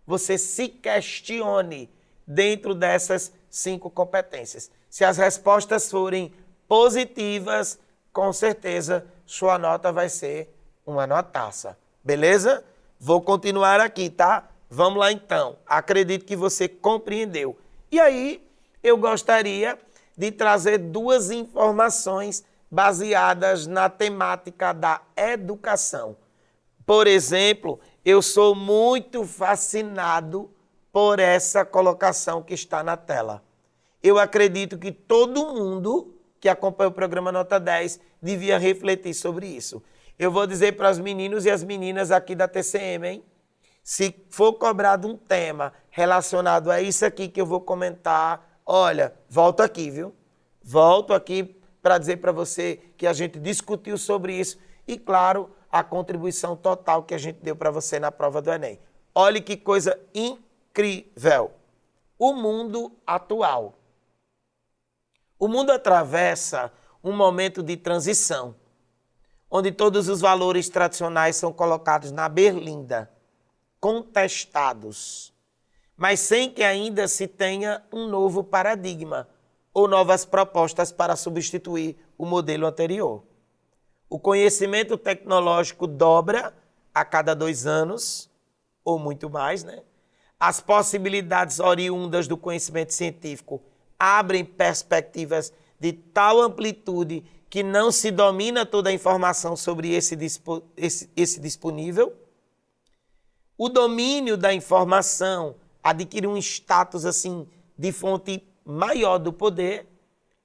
você se questione dentro dessas 5 competências. Se as respostas forem positivas, com certeza sua nota vai ser uma notaça. Beleza? Vou continuar aqui, tá? Vamos lá então. Acredito que você compreendeu. E aí, eu gostaria de trazer 2 informações baseadas na temática da educação. Por exemplo, eu sou muito fascinado por essa colocação que está na tela. Eu acredito que todo mundo que acompanha o programa Nota 10 devia refletir sobre isso. Eu vou dizer para os meninos e as meninas aqui da TCM, hein? Se for cobrado um tema relacionado a isso aqui que eu vou comentar, olha, volto aqui, viu? Volto aqui para dizer para você que a gente discutiu sobre isso e, claro, a contribuição total que a gente deu para você na prova do Enem. Olha que coisa incrível. O mundo atual. O mundo atravessa um momento de transição, onde todos os valores tradicionais são colocados na berlinda, contestados, mas sem que ainda se tenha um novo paradigma ou novas propostas para substituir o modelo anterior. O conhecimento tecnológico dobra a cada 2 anos, ou muito mais, né? As possibilidades oriundas do conhecimento científico abrem perspectivas de tal amplitude que não se domina toda a informação sobre esse disponível. O domínio da informação adquire um status assim de fonte maior do poder,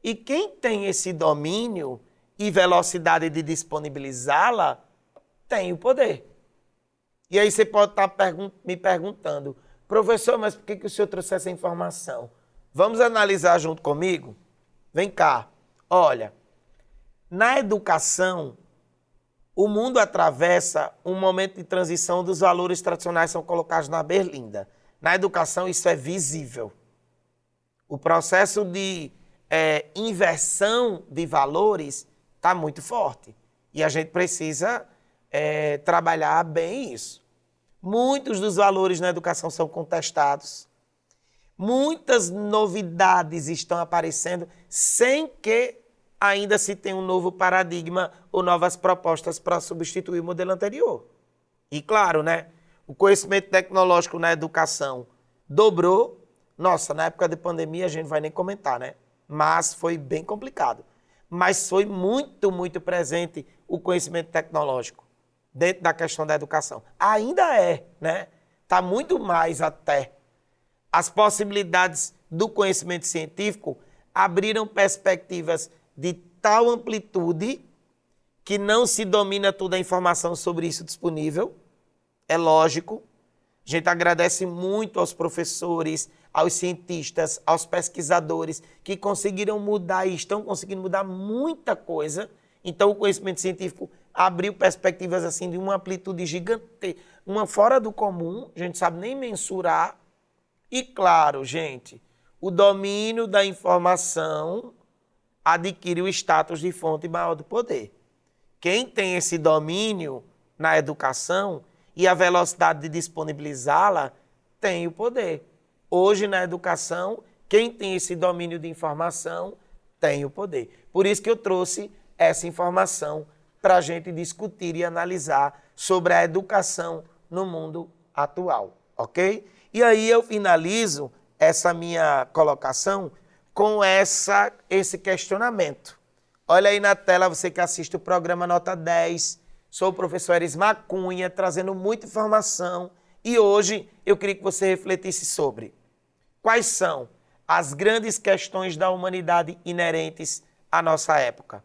e quem tem esse domínio e velocidade de disponibilizá-la tem o poder. E aí você pode estar me perguntando, professor, mas por que o senhor trouxe essa informação? Vamos analisar junto comigo? Vem cá. Olha, na educação, o mundo atravessa um momento de transição dos valores tradicionais que são colocados na berlinda. Na educação, isso é visível. O processo de inversão de valores está muito forte. E a gente precisa trabalhar bem isso. Muitos dos valores na educação são contestados. Muitas novidades estão aparecendo sem que ainda se tenha um novo paradigma ou novas propostas para substituir o modelo anterior. E claro, né? O conhecimento tecnológico na educação dobrou. Nossa, na época de pandemia a gente não vai nem comentar, né? Mas foi bem complicado. Mas foi muito, muito presente o conhecimento tecnológico dentro da questão da educação. Ainda é, né? Está muito mais até. As possibilidades do conhecimento científico abriram perspectivas de tal amplitude que não se domina toda a informação sobre isso disponível. É lógico. A gente agradece muito aos professores, aos cientistas, aos pesquisadores que conseguiram mudar e estão conseguindo mudar muita coisa. Então, o conhecimento científico abriu perspectivas assim de uma amplitude gigante, uma fora do comum, a gente sabe nem mensurar. E claro, gente, o domínio da informação adquire o status de fonte maior do poder. Quem tem esse domínio na educação e a velocidade de disponibilizá-la tem o poder. Hoje, na educação, quem tem esse domínio de informação tem o poder. Por isso que eu trouxe essa informação para a gente discutir e analisar sobre a educação no mundo atual, ok? E aí eu finalizo essa minha colocação com esse questionamento. Olha aí na tela, você que assiste o programa Nota 10, sou o professor Erismar Cunha, trazendo muita informação, e hoje eu queria que você refletisse sobre quais são as grandes questões da humanidade inerentes à nossa época.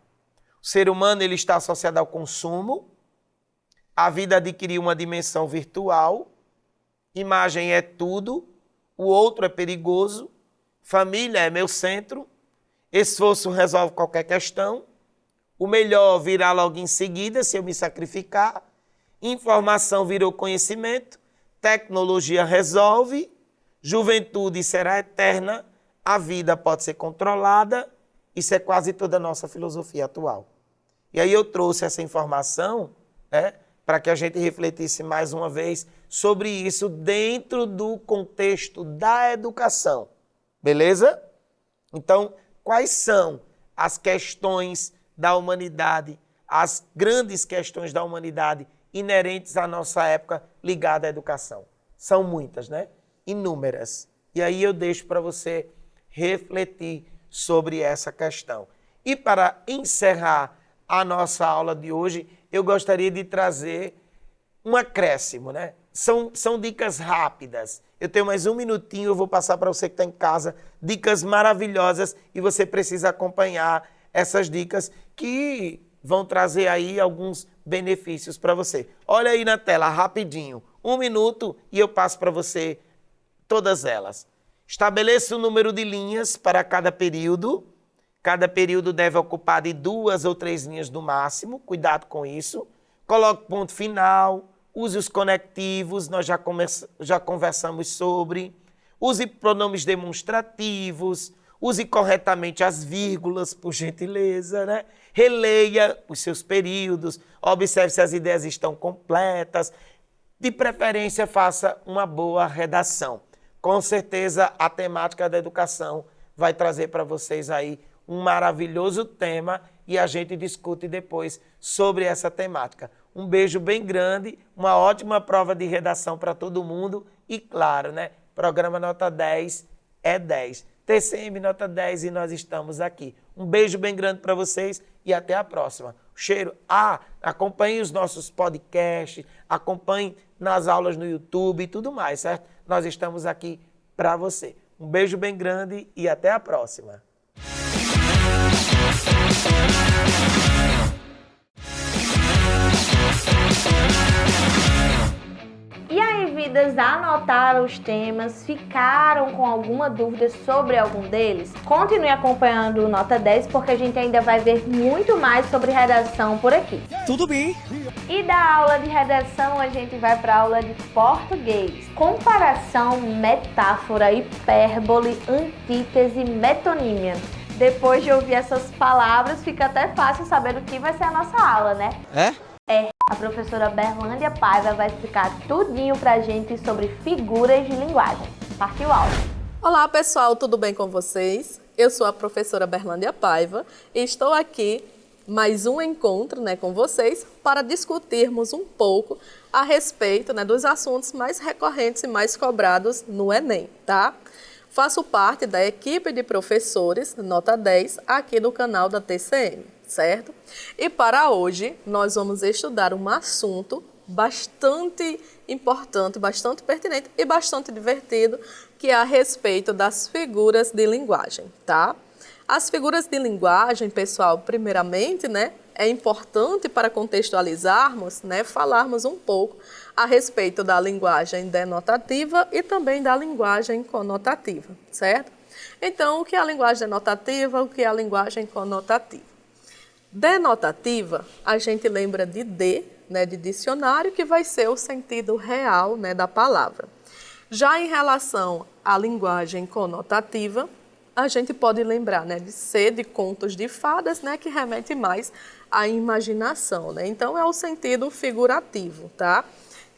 O ser humano ele está associado ao consumo, a vida adquiriu uma dimensão virtual, imagem é tudo, o outro é perigoso, família é meu centro, esforço resolve qualquer questão, o melhor virá logo em seguida se eu me sacrificar, informação virou conhecimento, tecnologia resolve, juventude será eterna, a vida pode ser controlada, isso é quase toda a nossa filosofia atual. E aí eu trouxe essa informação, para que a gente refletisse mais uma vez sobre isso dentro do contexto da educação. Beleza? Então, quais são as questões da humanidade, as grandes questões da humanidade inerentes à nossa época ligada à educação? São muitas, né? Inúmeras. E aí eu deixo para você refletir sobre essa questão. E para encerrar a nossa aula de hoje, eu gostaria de trazer um acréscimo, né? São dicas rápidas. Eu tenho mais um minutinho, eu vou passar para você que está em casa, dicas maravilhosas e você precisa acompanhar essas dicas que vão trazer aí alguns benefícios para você. Olha aí na tela, rapidinho, 1 minuto e eu passo para você todas elas. Estabeleça o número de linhas para cada período. Cada período deve ocupar de 2 ou 3 linhas no máximo. Cuidado com isso. Coloque ponto final. Use os conectivos. Nós já conversamos sobre. Use pronomes demonstrativos. Use corretamente as vírgulas, por gentileza, né? Releia os seus períodos. Observe se as ideias estão completas. De preferência, faça uma boa redação. Com certeza, a temática da educação vai trazer para vocês aí um maravilhoso tema e a gente discute depois sobre essa temática. Um beijo bem grande, uma ótima prova de redação para todo mundo e, claro, né? Programa Nota 10 é 10. TCM Nota 10 e nós estamos aqui. Um beijo bem grande para vocês e até a próxima. Cheiro. Acompanhe os nossos podcasts, acompanhe nas aulas no YouTube e tudo mais, certo? Nós estamos aqui para você. Um beijo bem grande e até a próxima. E aí, vidas, anotaram os temas? Ficaram com alguma dúvida sobre algum deles? Continue acompanhando o Nota 10, porque a gente ainda vai ver muito mais sobre redação por aqui. Tudo bem. E da aula de redação, a gente vai para a aula de português. Comparação, metáfora, hipérbole, antítese, metonímia. Depois de ouvir essas palavras, fica até fácil saber o que vai ser a nossa aula, né? A professora Berlândia Paiva vai explicar tudinho pra gente sobre figuras de linguagem. Partiu aula! Olá pessoal, tudo bem com vocês? Eu sou a professora Berlândia Paiva e estou aqui mais um encontro com vocês para discutirmos um pouco a respeito dos assuntos mais recorrentes e mais cobrados no Enem, tá? Faço parte da equipe de professores Nota 10 aqui do canal da TCM, certo? E para hoje nós vamos estudar um assunto bastante importante, bastante pertinente e bastante divertido, que é a respeito das figuras de linguagem, tá? As figuras de linguagem, pessoal, primeiramente, é importante para contextualizarmos, falarmos um pouco a respeito da linguagem denotativa e também da linguagem conotativa, certo? Então, o que é a linguagem denotativa, o que é a linguagem conotativa? Denotativa, a gente lembra de de dicionário, que vai ser o sentido real da palavra. Já em relação à linguagem conotativa, a gente pode lembrar de C, de contos de fadas, que remete mais à imaginação. Então, é o sentido figurativo, tá?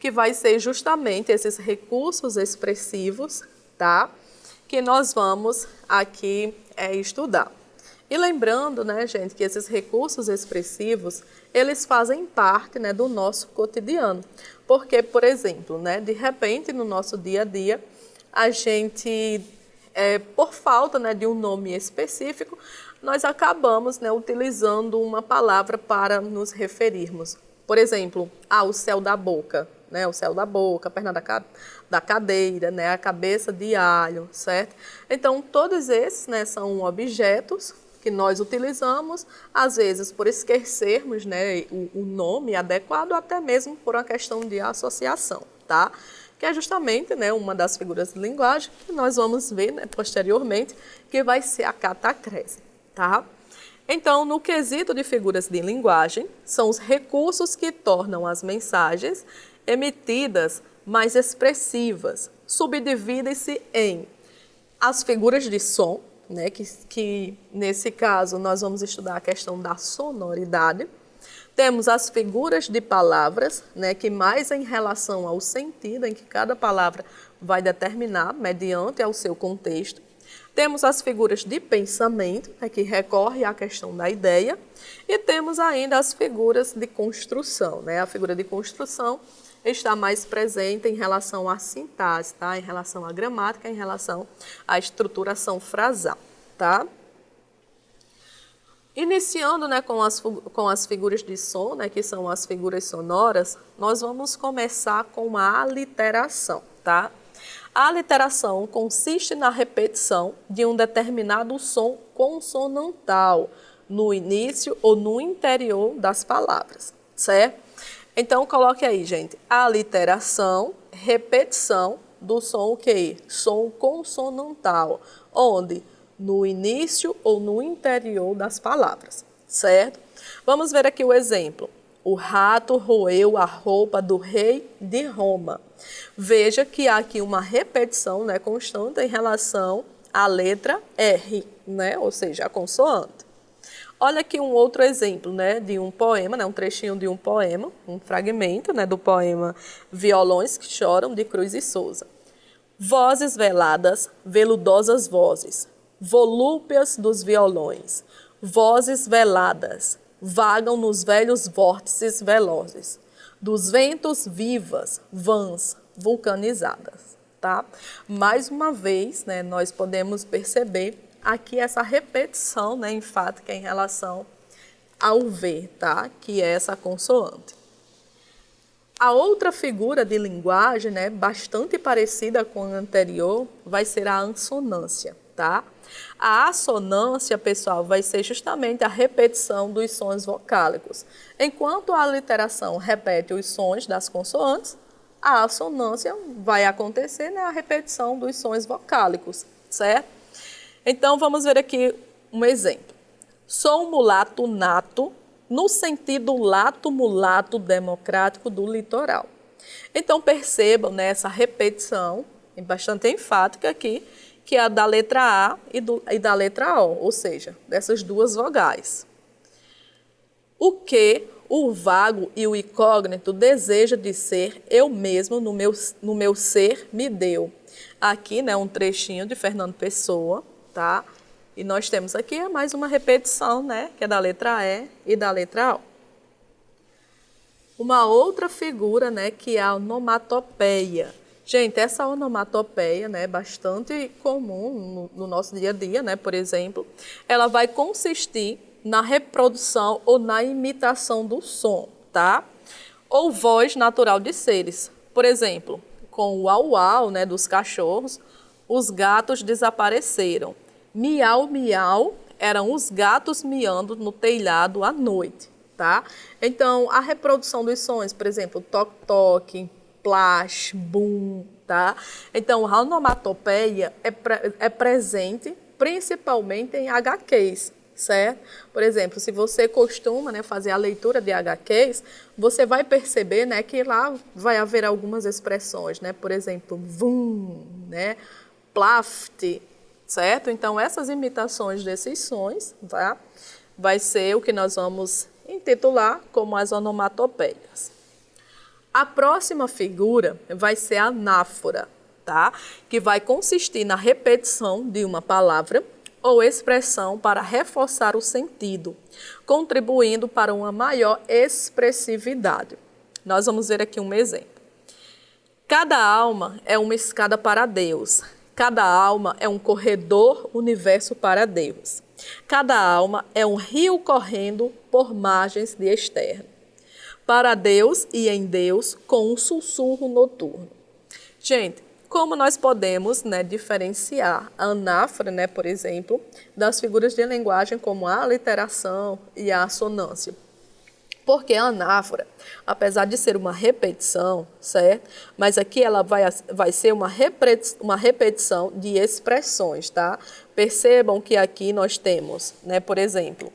Que vai ser justamente esses recursos expressivos tá? Que nós vamos aqui estudar. E lembrando, né, gente, que esses recursos expressivos, eles fazem parte, né, do nosso cotidiano. Porque, por exemplo, né, de repente, no nosso dia a dia, a gente, por falta, né, de um nome específico, nós acabamos, né, utilizando uma palavra para nos referirmos. Por exemplo, o céu da boca, né, o céu da boca, a perna da cadeira, né, a cabeça de alho, certo? Então, todos esses, né, são objetos que nós utilizamos, às vezes por esquecermos, né, o nome adequado, até mesmo por uma questão de associação, tá? Que é justamente, né, uma das figuras de linguagem que nós vamos ver, né, posteriormente, que vai ser a catacrese, tá? Então, no quesito de figuras de linguagem, são os recursos que tornam as mensagens emitidas mais expressivas. Subdividem-se em as figuras de som, né, que nesse caso nós vamos estudar a questão da sonoridade. Temos as figuras de palavras, né, que mais em relação ao sentido em que cada palavra vai determinar mediante ao seu contexto. Temos as figuras de pensamento, né, que recorre à questão da ideia. E temos ainda as figuras de construção, né? A figura de construção está mais presente em relação à sintaxe, tá? Em relação à gramática, em relação à estruturação frasal, tá? Iniciando, né, com as figuras de som, né, que são as figuras sonoras, nós vamos começar com a aliteração, tá? A aliteração consiste na repetição de um determinado som consonantal no início ou no interior das palavras, certo? Então, coloque aí, gente, aliteração, repetição do som o quê? Som consonantal, onde? No início ou no interior das palavras, certo? Vamos ver aqui o exemplo. O rato roeu a roupa do rei de Roma. Veja que há aqui uma repetição, né, constante em relação à letra R, né, ou seja, a consoante. Olha aqui um outro exemplo, né, de um poema, né, um trechinho de um poema, um fragmento, né, do poema Violões que Choram, de Cruz e Souza. Vozes veladas, veludosas vozes, volúpias dos violões, vozes veladas, vagam nos velhos vórtices velozes, dos ventos vivas, vãs, vulcanizadas, tá? Mais uma vez, né, nós podemos perceber aqui essa repetição, né, enfática em relação ao V, tá? Que é essa consoante. A outra figura de linguagem, né, bastante parecida com a anterior, vai ser a assonância, tá? A assonância, pessoal, vai ser justamente a repetição dos sons vocálicos. Enquanto a aliteração repete os sons das consoantes, a assonância vai acontecer, né, a repetição dos sons vocálicos, certo? Então, vamos ver aqui um exemplo. Sou um mulato nato, no sentido lato-mulato democrático do litoral. Então, percebam, né, essa repetição, bastante enfática aqui, que é a da letra A e da letra O, ou seja, dessas duas vogais. O que o vago e o incógnito deseja de ser eu mesmo no meu ser me deu. Aqui, né, um trechinho de Fernando Pessoa, tá? E nós temos aqui mais uma repetição, né, que é da letra E e da letra O. Uma outra figura, né, que é a onomatopeia. Gente, essa onomatopeia, né, é bastante comum no nosso dia a dia, né, por exemplo, ela vai consistir na reprodução ou na imitação do som, tá? Ou voz natural de seres. Por exemplo, com o au-au, né, dos cachorros, os gatos desapareceram. Miau, miau, eram os gatos miando no telhado à noite, tá? Então, a reprodução dos sons, por exemplo, toque-toque, plash, boom, tá? Então, a onomatopeia é presente principalmente em HQs, certo? Por exemplo, se você costuma, né, fazer a leitura de HQs, você vai perceber, né, que lá vai haver algumas expressões, né? Por exemplo, vum, né? Plaft, certo? Então, essas imitações desses sons, tá? Vai ser o que nós vamos intitular como as onomatopeias. A próxima figura vai ser a anáfora. tá? Que vai consistir na repetição de uma palavra ou expressão para reforçar o sentido, contribuindo para uma maior expressividade. Nós vamos ver aqui um exemplo. Cada alma é uma escada para Deus. Cada alma é um corredor universo para Deus. Cada alma é um rio correndo por margens de externo. Para Deus e em Deus com um sussurro noturno. Gente, como nós podemos, né, diferenciar a anáfora, por exemplo, das figuras de linguagem como a aliteração e a assonância? Porque a anáfora, apesar de ser uma repetição, certo? Mas aqui ela vai ser uma repetição de expressões, tá? Percebam que aqui nós temos, né, por exemplo,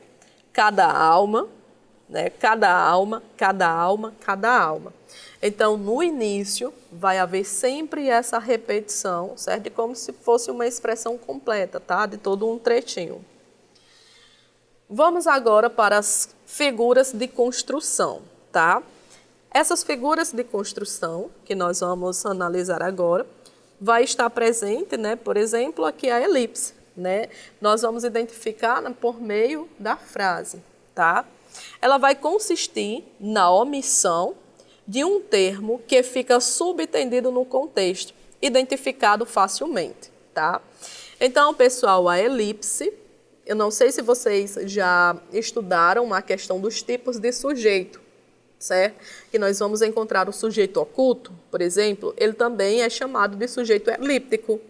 cada alma, né? Cada alma, cada alma, cada alma. Então, no início, vai haver sempre essa repetição, certo? De como se fosse uma expressão completa, tá? De todo um trechinho. Vamos agora para as figuras de construção, tá? Essas figuras de construção, que nós vamos analisar agora, vai estar presente, né? Por exemplo, aqui a elipse, né? Nós vamos identificar por meio da frase, tá? Ela vai consistir na omissão de um termo que fica subentendido no contexto, identificado facilmente, tá? Então, pessoal, a elipse, eu não sei se vocês já estudaram a questão dos tipos de sujeito, certo? Que nós vamos encontrar o sujeito oculto, por exemplo, ele também é chamado de sujeito elíptico.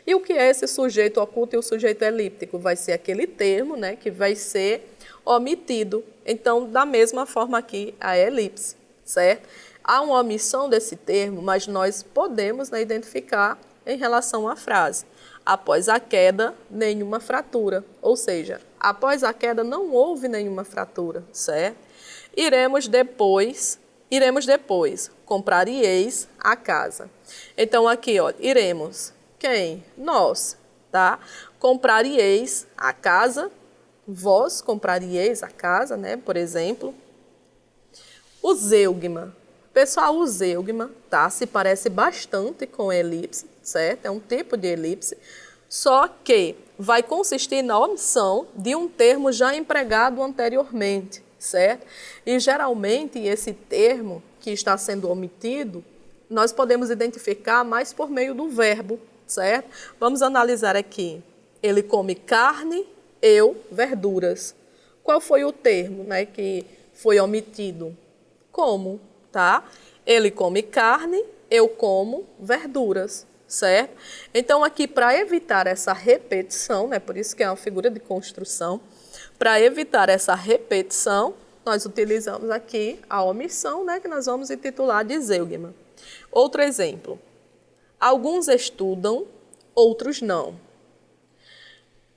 E o que é esse sujeito oculto e o sujeito elíptico? Vai ser aquele termo, né, que vai ser omitido. Então, da mesma forma aqui, a elipse, certo? Há uma omissão desse termo, mas nós podemos, né, identificar em relação à frase. Após a queda, nenhuma fratura. Ou seja, após a queda não houve nenhuma fratura, certo? Iremos depois, comprareis a casa. Então, aqui, ó, iremos. Quem? Nós, tá? Comprareis a casa, vós comprareis a casa, né? Por exemplo. O zeugma. Pessoal, o zeugma, tá? Se parece bastante com elipse, certo? É um tipo de elipse, só que vai consistir na omissão de um termo já empregado anteriormente, certo? E geralmente esse termo que está sendo omitido, nós podemos identificar mais por meio do verbo, certo? Vamos analisar aqui. Ele come carne, eu, verduras. Qual foi o termo, né, que foi omitido? Como, tá? Ele come carne, eu como verduras, certo? Então, aqui, para evitar essa repetição, né, por isso que é uma figura de construção, para evitar essa repetição, nós utilizamos aqui a omissão, né, que nós vamos intitular de zeugma. Outro exemplo. Alguns estudam, outros não.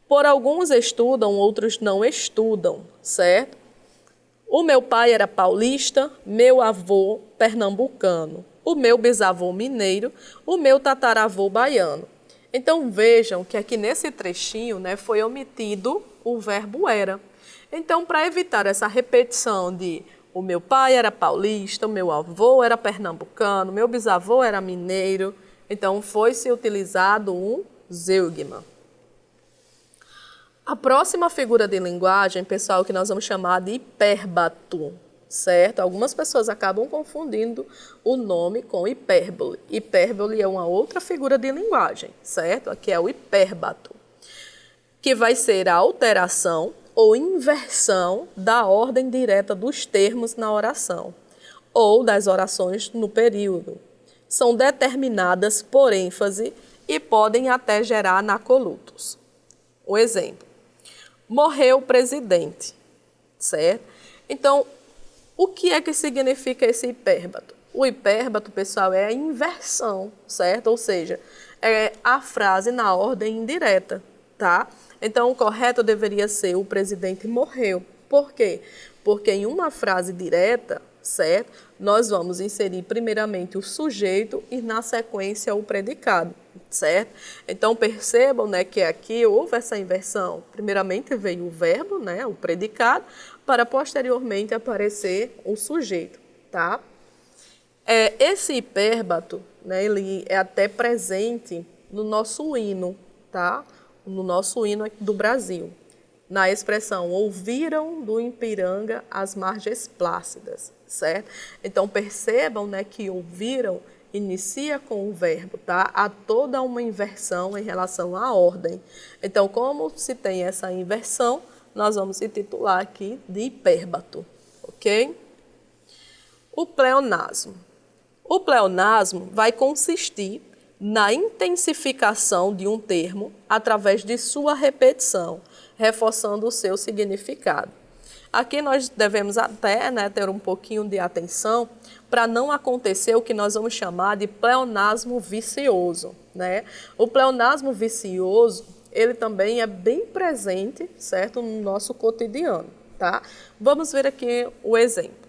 Por alguns estudam, outros não estudam, certo? O meu pai era paulista, meu avô pernambucano, o meu bisavô mineiro, o meu tataravô baiano. Então vejam que aqui nesse trechinho, né, foi omitido o verbo era. Então, para evitar essa repetição de o meu pai era paulista, o meu avô era pernambucano, o meu bisavô era mineiro, então foi-se utilizado um zeugma. A próxima figura de linguagem, pessoal, que nós vamos chamar de hipérbato, certo? Algumas pessoas acabam confundindo o nome com hipérbole. Hipérbole é uma outra figura de linguagem, certo? Aqui é o hipérbato, que vai ser a alteração ou inversão da ordem direta dos termos na oração ou das orações no período. São determinadas por ênfase e podem até gerar anacolutos. O exemplo. Morreu o presidente, certo? Então, o que é que significa esse hipérbato? O hipérbato, pessoal, é a inversão, certo? Ou seja, é a frase na ordem indireta, tá? Então, o correto deveria ser o presidente morreu. Por quê? Porque em uma frase direta, certo? Nós vamos inserir primeiramente o sujeito e na sequência o predicado, certo? Então percebam, né, que aqui houve essa inversão. Primeiramente veio o verbo, né, o predicado, para posteriormente aparecer o sujeito, tá? Esse hipérbato, né, ele é até presente no nosso hino, tá? No nosso hino do Brasil, na expressão ouviram do Ipiranga as margens plácidas, certo? Então percebam, né, que ouviram inicia com o verbo, tá? Há toda uma inversão em relação à ordem. Então, como se tem essa inversão, nós vamos intitular aqui de hipérbato, ok? O pleonasmo. O pleonasmo vai consistir na intensificação de um termo através de sua repetição, reforçando o seu significado. Aqui nós devemos até, né, ter um pouquinho de atenção para não acontecer o que nós vamos chamar de pleonasmo vicioso, né? O pleonasmo vicioso, ele também é bem presente, certo, no nosso cotidiano, tá? Vamos ver aqui o exemplo.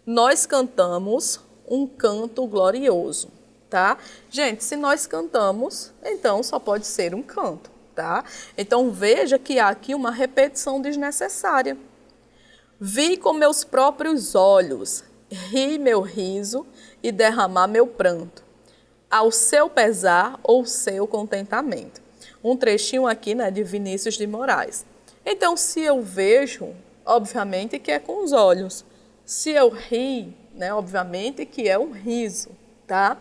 Nós cantamos um canto glorioso, tá? Gente, se nós cantamos, então só pode ser um canto, tá? Então veja que há aqui uma repetição desnecessária. Vi com meus próprios olhos, ri meu riso e derramar meu pranto, ao seu pesar ou seu contentamento. Um trechinho aqui, né, de Vinícius de Moraes. Então, se eu vejo, obviamente que é com os olhos. Se eu ri, né, obviamente que é um riso, tá?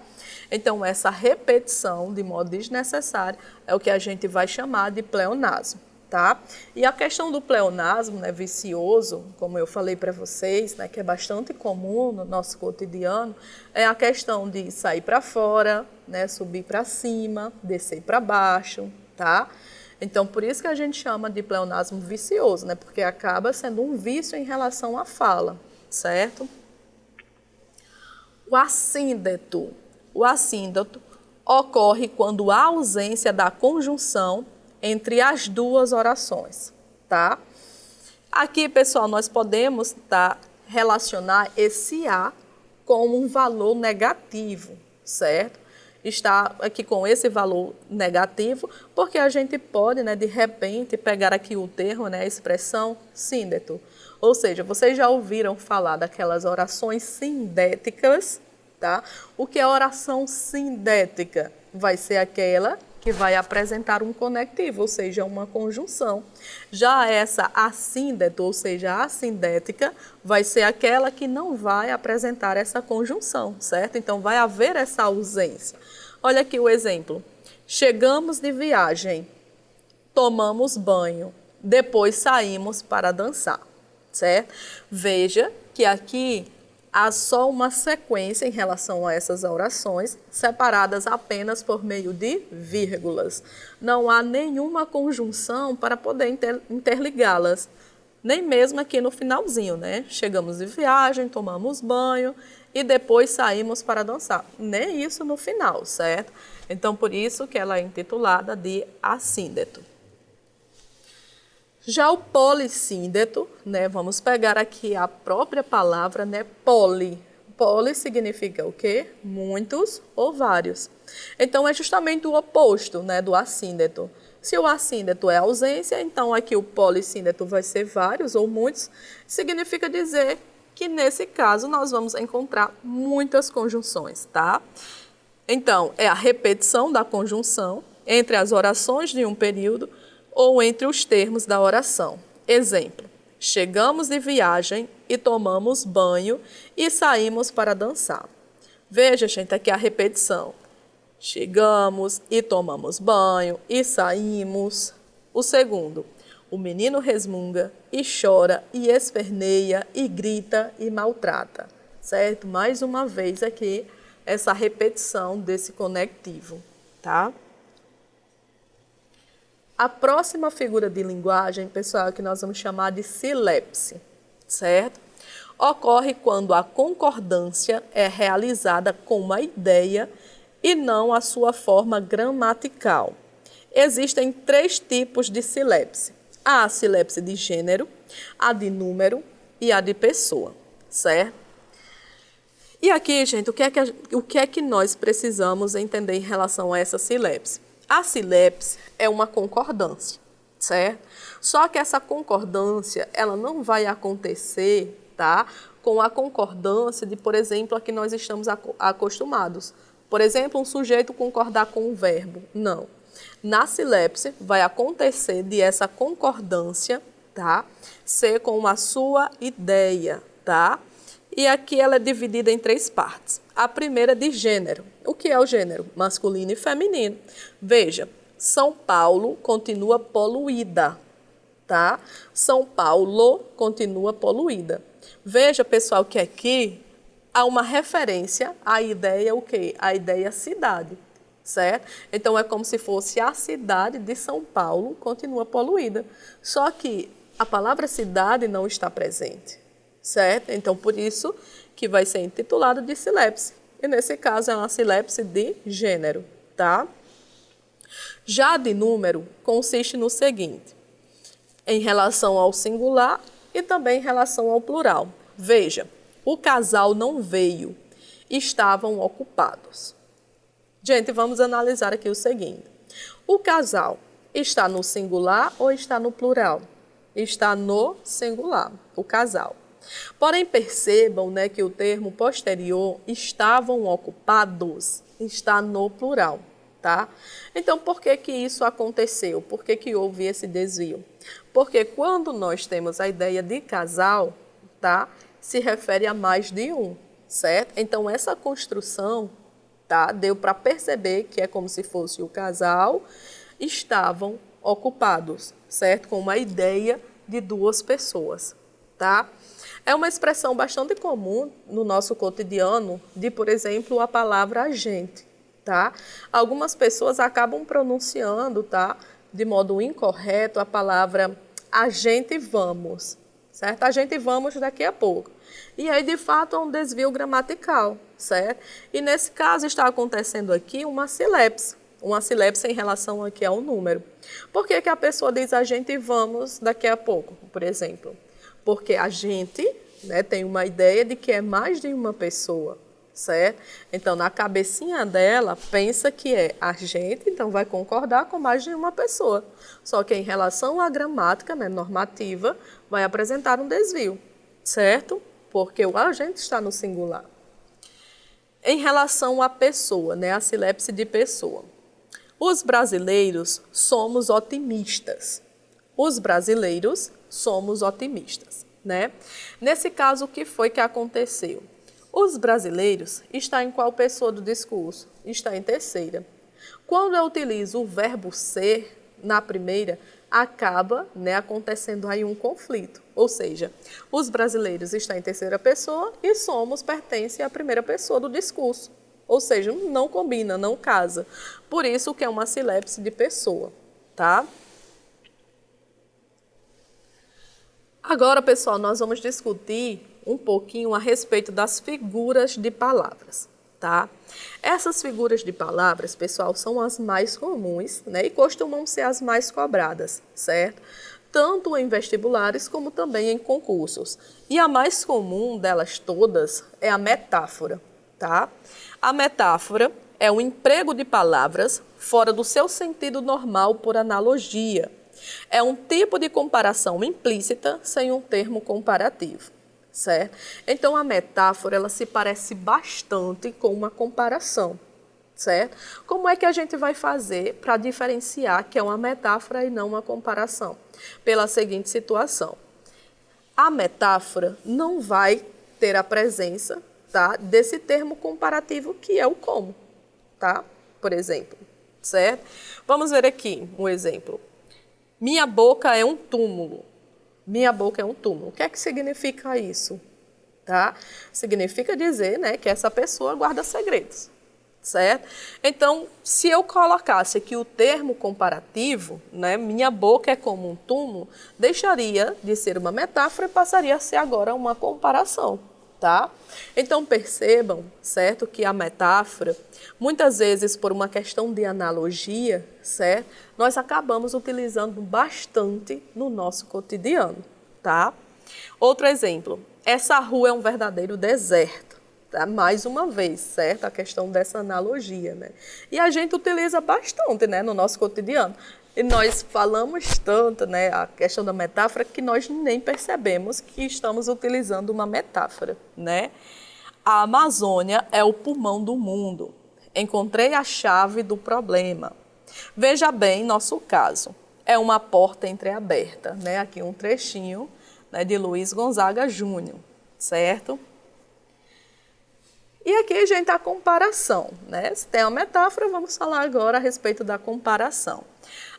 Então, essa repetição de modo desnecessário é o que a gente vai chamar de pleonasmo, tá? E a questão do pleonasmo, né, vicioso, como eu falei para vocês, né, que é bastante comum no nosso cotidiano, é a questão de sair para fora, né, subir para cima, descer para baixo, tá? Então, por isso que a gente chama de pleonasmo vicioso, né, porque acaba sendo um vício em relação à fala, certo? O assíndeto. O assíndeto ocorre quando há ausência da conjunção entre as duas orações, tá? Aqui, pessoal, nós podemos relacionar esse a com um valor negativo, certo? Está aqui com esse valor negativo, porque a gente pode, né, de repente, pegar aqui o termo, né, a expressão síndeto. Ou seja, vocês já ouviram falar daquelas orações sindéticas, tá? O que é oração sindética? Vai ser aquela que vai apresentar um conectivo, ou seja, uma conjunção. Já essa assíndeto, ou seja, a assindética, vai ser aquela que não vai apresentar essa conjunção, certo? Então, vai haver essa ausência. Olha aqui o exemplo. Chegamos de viagem, tomamos banho, depois saímos para dançar, certo? Veja que aqui há só uma sequência em relação a essas orações, separadas apenas por meio de vírgulas. Não há nenhuma conjunção para poder interligá-las, nem mesmo aqui no finalzinho, né? Chegamos de viagem, tomamos banho e depois saímos para dançar. Nem isso no final, certo? Então, por isso que ela é intitulada de assíndeto. Já o polissíndeto, né, vamos pegar aqui a própria palavra, né, poli. Poli significa o quê? Muitos ou vários. Então, é justamente o oposto, né, do assíndeto. Se o assíndeto é ausência, então aqui o polissíndeto vai ser vários ou muitos. Significa dizer que, nesse caso, nós vamos encontrar muitas conjunções, tá? Então, é a repetição da conjunção entre as orações de um período ou entre os termos da oração. Exemplo, chegamos de viagem e tomamos banho e saímos para dançar. Veja, gente, aqui a repetição. Chegamos e tomamos banho e saímos. O segundo, o menino resmunga e chora e esperneia e grita e maltrata. Certo? Mais uma vez aqui, essa repetição desse conectivo, tá? A próxima figura de linguagem, pessoal, que nós vamos chamar de silepse, certo? Ocorre quando a concordância é realizada com uma ideia e não a sua forma gramatical. Existem 3 tipos de silepse. A silepse de gênero, a de número e a de pessoa, certo? E aqui, gente, o que é que nós precisamos entender em relação a essa silepse? A silepse é uma concordância, certo? Só que essa concordância, ela não vai acontecer tá? Com a concordância de, por exemplo, a que nós estamos acostumados. Por exemplo, um sujeito concordar com um verbo. Não. Na silepse, vai acontecer de essa concordância, tá? Ser com a sua ideia, tá? E aqui ela é dividida em 3 partes. A primeira de gênero. O que é o gênero? Masculino e feminino. Veja, São Paulo continua poluída, tá? São Paulo continua poluída. Veja, pessoal, que aqui há uma referência à ideia o quê? A ideia cidade, certo? Então, é como se fosse a cidade de São Paulo continua poluída. Só que a palavra cidade não está presente, certo? Então, por isso que vai ser intitulado de silepse. E, nesse caso, é uma silepse de gênero, tá? Já de número, consiste no seguinte, em relação ao singular e também em relação ao plural. Veja, o casal não veio, estavam ocupados. Gente, vamos analisar aqui o seguinte. O casal está no singular ou está no plural? Está no singular, o casal. Porém, percebam, né, que o termo posterior, estavam ocupados, está no plural, tá? Então, por que que isso aconteceu? Por que que houve esse desvio? Porque quando nós temos a ideia de casal, tá, se refere a mais de um, certo? Então, essa construção, tá, deu para perceber que é como se fosse o casal estavam ocupados, certo? Com uma ideia de 2 pessoas, tá? É uma expressão bastante comum no nosso cotidiano de, por exemplo, a palavra agente, tá? Algumas pessoas acabam pronunciando, tá, de modo incorreto a palavra agente vamos, certo? Agente vamos daqui a pouco. E aí, de fato, é um desvio gramatical, certo? E nesse caso está acontecendo aqui uma silepse em relação aqui ao número. Por que que a pessoa diz agente vamos daqui a pouco, por exemplo? Porque a gente, né, tem uma ideia de que é mais de uma pessoa, certo? Então, na cabecinha dela, pensa que é a gente, então vai concordar com mais de uma pessoa. Só que em relação à gramática, né, normativa, vai apresentar um desvio, certo? Porque o agente está no singular. Em relação à pessoa, né, a silepse de pessoa. Os brasileiros somos otimistas. Os brasileiros somos otimistas, né? Nesse caso, o que foi que aconteceu? Os brasileiros está em qual pessoa do discurso? Está em terceira. Quando eu utilizo o verbo ser na primeira, acaba, né, acontecendo aí um conflito. Ou seja, os brasileiros estão em terceira pessoa e somos pertence à primeira pessoa do discurso. Ou seja, não combina, não casa. Por isso que é uma silepse de pessoa, tá? Agora, pessoal, nós vamos discutir um pouquinho a respeito das figuras de palavras, tá? Essas figuras de palavras, pessoal, são as mais comuns, né? E costumam ser as mais cobradas, certo? Tanto em vestibulares como também em concursos. E a mais comum delas todas é a metáfora, tá? A metáfora é o emprego de palavras fora do seu sentido normal por analogia. É um tipo de comparação implícita sem um termo comparativo, certo? Então, a metáfora, ela se parece bastante com uma comparação, certo? Como é que a gente vai fazer para diferenciar que é uma metáfora e não uma comparação? Pela seguinte situação. A metáfora não vai ter a presença, tá, desse termo comparativo que é o como, tá? Por exemplo, certo? Vamos ver aqui um exemplo. Minha boca é um túmulo. Minha boca é um túmulo. O que é que significa isso? Tá? Significa dizer, né, que essa pessoa guarda segredos, certo? Então, se eu colocasse aqui o termo comparativo, né, minha boca é como um túmulo, deixaria de ser uma metáfora e passaria a ser agora uma comparação, tá? Então, percebam, certo, que a metáfora, muitas vezes por uma questão de analogia, certo, nós acabamos utilizando bastante no nosso cotidiano, tá? Outro exemplo, essa rua é um verdadeiro deserto, tá? Mais uma vez, certo, a questão dessa analogia, né? E a gente utiliza bastante, né, no nosso cotidiano. E nós falamos tanto, né, a questão da metáfora, que nós nem percebemos que estamos utilizando uma metáfora, né? A Amazônia é o pulmão do mundo. Encontrei a chave do problema. Veja bem nosso caso. É uma porta entreaberta, né? Aqui um trechinho, né, de Luiz Gonzaga Júnior, certo? E aqui, gente, a comparação, né? Se tem a metáfora, vamos falar agora a respeito da comparação.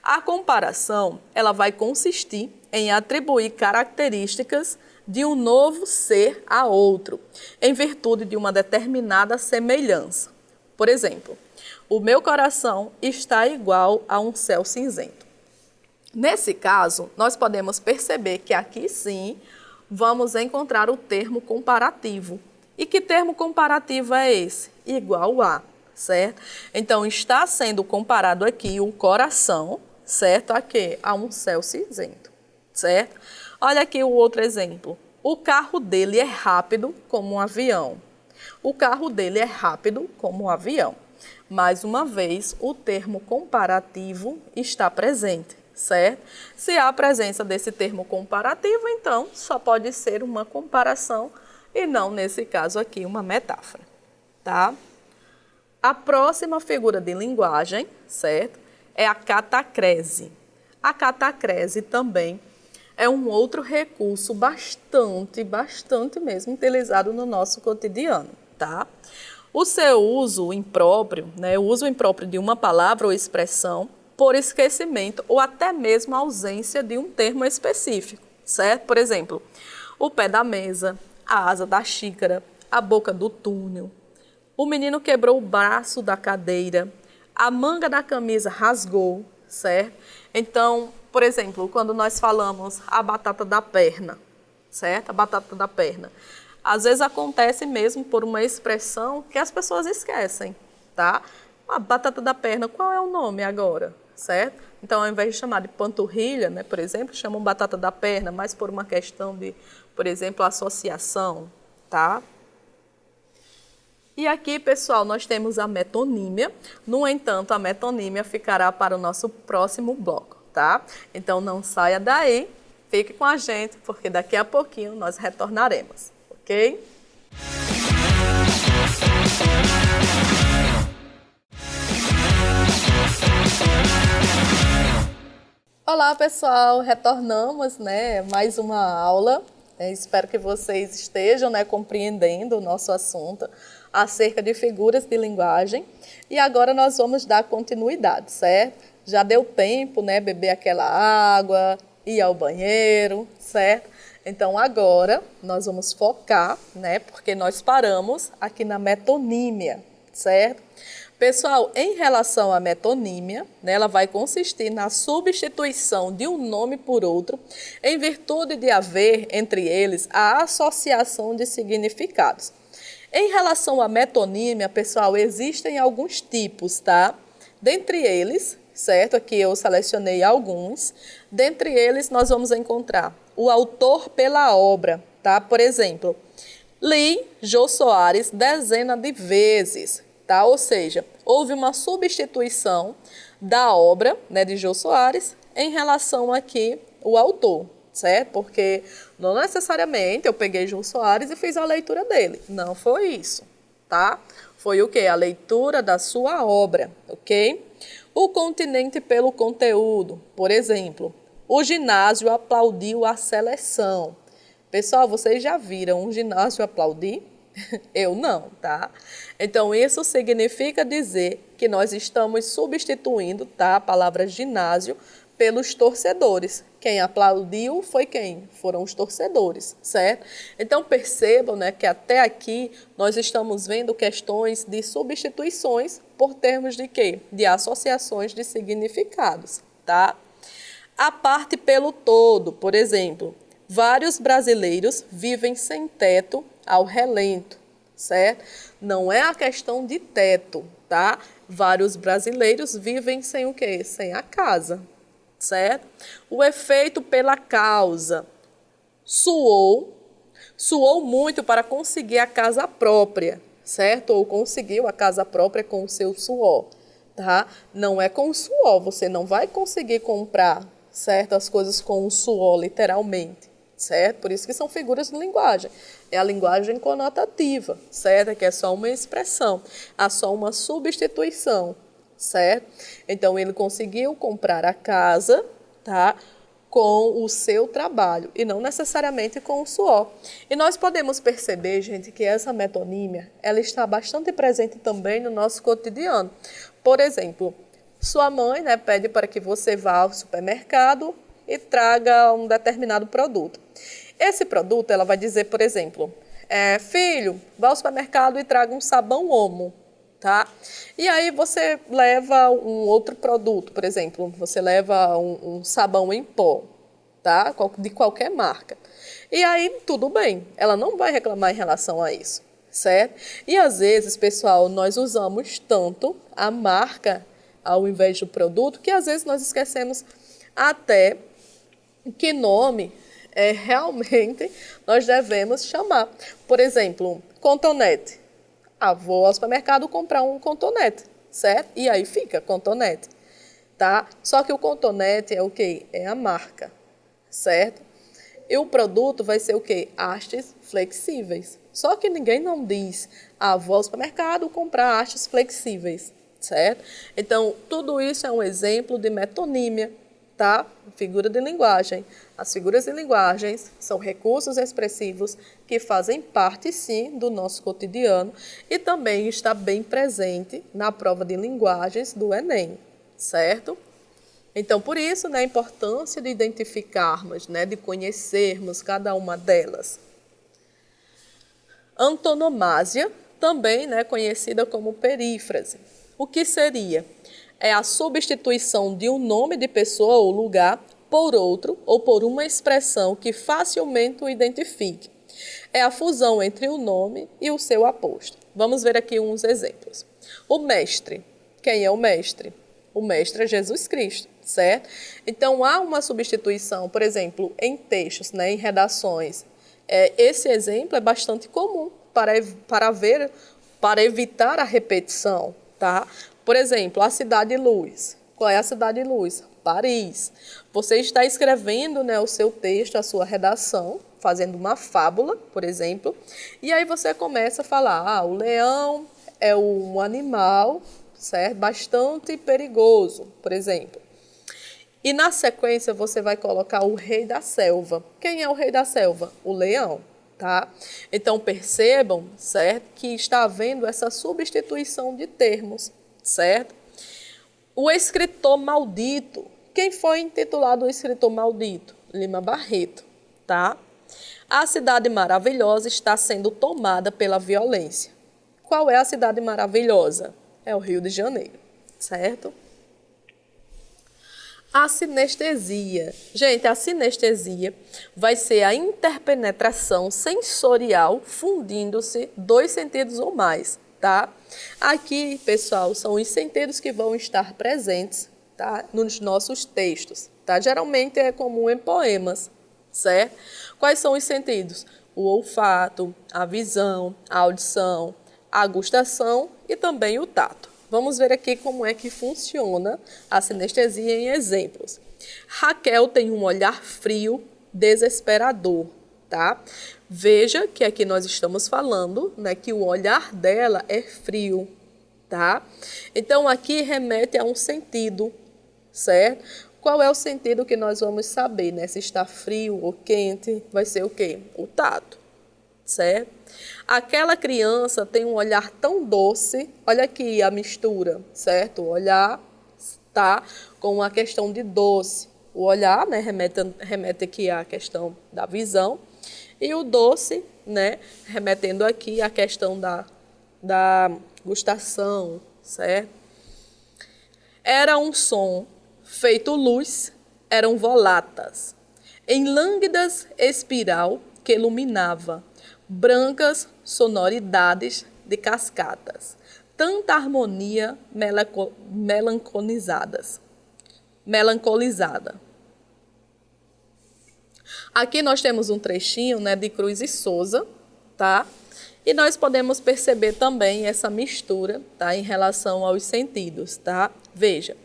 A comparação, ela vai consistir em atribuir características de um novo ser a outro, em virtude de uma determinada semelhança. Por exemplo, o meu coração está igual a um céu cinzento. Nesse caso, nós podemos perceber que aqui sim vamos encontrar o termo comparativo. E que termo comparativo é esse? Igual a, certo? Então, está sendo comparado aqui o coração, certo? A quê? A um céu cinzento, certo? Olha aqui o outro exemplo. O carro dele é rápido como um avião. O carro dele é rápido como um avião. Mais uma vez, o termo comparativo está presente, certo? Se há a presença desse termo comparativo, então só pode ser uma comparação e não, nesse caso aqui, uma metáfora, tá? A próxima figura de linguagem, certo? É a catacrese. A catacrese também é um outro recurso bastante mesmo utilizado no nosso cotidiano, tá? O seu uso impróprio, né, o uso impróprio de uma palavra ou expressão por esquecimento ou até mesmo ausência de um termo específico, certo? Por exemplo, o pé da mesa, a asa da xícara, a boca do túnel, o menino quebrou o braço da cadeira, a manga da camisa rasgou, certo? Então, por exemplo, quando nós falamos a batata da perna, certo? A batata da perna. Às vezes acontece mesmo por uma expressão que as pessoas esquecem, tá? A batata da perna, qual é o nome agora, certo? Então, ao invés de chamar de panturrilha, né, por exemplo, chamam batata da perna, mas por uma questão de, por exemplo, associação, tá? E aqui, pessoal, nós temos a metonímia. No entanto, a metonímia ficará para o nosso próximo bloco, tá? Então, não saia daí, fique com a gente, porque daqui a pouquinho nós retornaremos, ok? Olá, pessoal, retornamos, né, mais uma aula. Espero que vocês estejam, né, compreendendo o nosso assunto acerca de figuras de linguagem. E agora nós vamos dar continuidade, certo? Já deu tempo, né, beber aquela água, ir ao banheiro, certo? Então agora nós vamos focar, né, porque nós paramos aqui na metonímia, certo? Pessoal, em relação à metonímia, né, ela vai consistir na substituição de um nome por outro, em virtude de haver entre eles a associação de significados. Em relação à metonímia, pessoal, existem alguns tipos, tá? Dentre eles, certo? Aqui eu selecionei alguns. Dentre eles, nós vamos encontrar o autor pela obra, tá? Por exemplo, li Jô Soares dezenas de vezes. Tá? Ou seja, houve uma substituição da obra, né, de Jô Soares em relação aqui ao autor, certo? Porque não necessariamente eu peguei Jô Soares e fiz a leitura dele. Não foi isso, tá? Foi o quê? A leitura da sua obra, ok? O continente pelo conteúdo. Por exemplo, o ginásio aplaudiu a seleção. Pessoal, vocês já viram um ginásio aplaudir? Eu não, tá? Então, isso significa dizer que nós estamos substituindo, tá, a palavra ginásio pelos torcedores. Quem aplaudiu foi quem? Foram os torcedores, certo? Então, percebam, né, que até aqui nós estamos vendo questões de substituições por termos de quê? De associações de significados, tá? A parte pelo todo, por exemplo, vários brasileiros vivem sem teto ao relento, certo? Não é a questão de teto, tá? Vários brasileiros vivem sem o quê? Sem a casa, certo? O efeito pela causa. Suou muito para conseguir a casa própria, certo? Ou conseguiu a casa própria com o seu suor. tá? Não é com suor, você não vai conseguir comprar certas coisas com o suor, literalmente, certo? Por isso que são figuras de linguagem. É a linguagem conotativa, certo? Que é só uma expressão, há só uma substituição, certo? Então, ele conseguiu comprar a casa, tá? Com o seu trabalho e não necessariamente com o suor. E nós podemos perceber, gente, que essa metonímia, ela está bastante presente também no nosso cotidiano. Por exemplo, sua mãe, né, pede para que você vá ao supermercado e traga um determinado produto. Esse produto, ela vai dizer, por exemplo, filho, vá ao supermercado e traga um sabão Omo, tá? E aí você leva um outro produto, por exemplo, você leva um sabão em pó, tá? De qualquer marca. E aí, tudo bem, ela não vai reclamar em relação a isso, certo? E às vezes, pessoal, nós usamos tanto a marca ao invés do produto, que às vezes nós esquecemos até que nome realmente nós devemos chamar. Por exemplo, cotonete. Vou ao supermercado comprar um cotonete, certo? E aí fica cotonete, tá? Só que o cotonete é o quê? É a marca, certo? E o produto vai ser o quê? Hastes flexíveis. Só que ninguém não diz, vou ao supermercado comprar hastes flexíveis, certo? Então, tudo isso é um exemplo de metonímia, tá? Figura de linguagem. As figuras de linguagens são recursos expressivos que fazem parte, sim, do nosso cotidiano e também está bem presente na prova de linguagens do Enem, certo? Então, por isso, né, a importância de identificarmos, né, de conhecermos cada uma delas. Antonomásia, também, né, conhecida como perífrase. O que seria? É a substituição de um nome de pessoa ou lugar por outro ou por uma expressão que facilmente o identifique. É a fusão entre o nome e o seu aposto. Vamos ver aqui uns exemplos. O mestre. Quem é o mestre? O mestre é Jesus Cristo, certo? Então, há uma substituição, por exemplo, em textos, né, em redações. Esse exemplo é bastante comum para evitar a repetição, tá? Por exemplo, a cidade-luz. Qual é a cidade-luz? Paris. Você está escrevendo, né, o seu texto, a sua redação, fazendo uma fábula, por exemplo, e aí você começa a falar, o leão é um animal, certo? Bastante perigoso, por exemplo. E na sequência você vai colocar o rei da selva. Quem é o rei da selva? O leão, tá? Então percebam, certo, que está havendo essa substituição de termos, certo? O escritor maldito. Quem foi intitulado o escritor maldito? Lima Barreto, tá? A cidade maravilhosa está sendo tomada pela violência. Qual é a cidade maravilhosa? É o Rio de Janeiro, certo? A sinestesia. Gente, a sinestesia vai ser a interpenetração sensorial fundindo-se dois sentidos ou mais, tá? Aqui, pessoal, são os sentidos que vão estar presentes, tá, nos nossos textos, tá? Geralmente é comum em poemas, certo? Quais são os sentidos? O olfato, a visão, a audição, a gustação e também o tato. Vamos ver aqui como é que funciona a sinestesia em exemplos. Raquel tem um olhar frio, desesperador, tá? Veja que aqui nós estamos falando, né, que o olhar dela é frio, tá? Então, aqui remete a um sentido, certo? Qual é o sentido que nós vamos saber, né? Se está frio ou quente, vai ser o quê? O tato, certo? Aquela criança tem um olhar tão doce, olha aqui a mistura, certo? O olhar está com a questão de doce. O olhar, né, remete aqui à questão da visão. E o doce, né, remetendo aqui à questão da gustação, certo? Era um som feito luz, eram volatas, em lânguidas espiral que iluminava, brancas sonoridades de cascatas, tanta harmonia melancolizada. Aqui nós temos um trechinho, né, de Cruz e Souza, tá? E nós podemos perceber também essa mistura, tá, em relação aos sentidos, tá? Veja,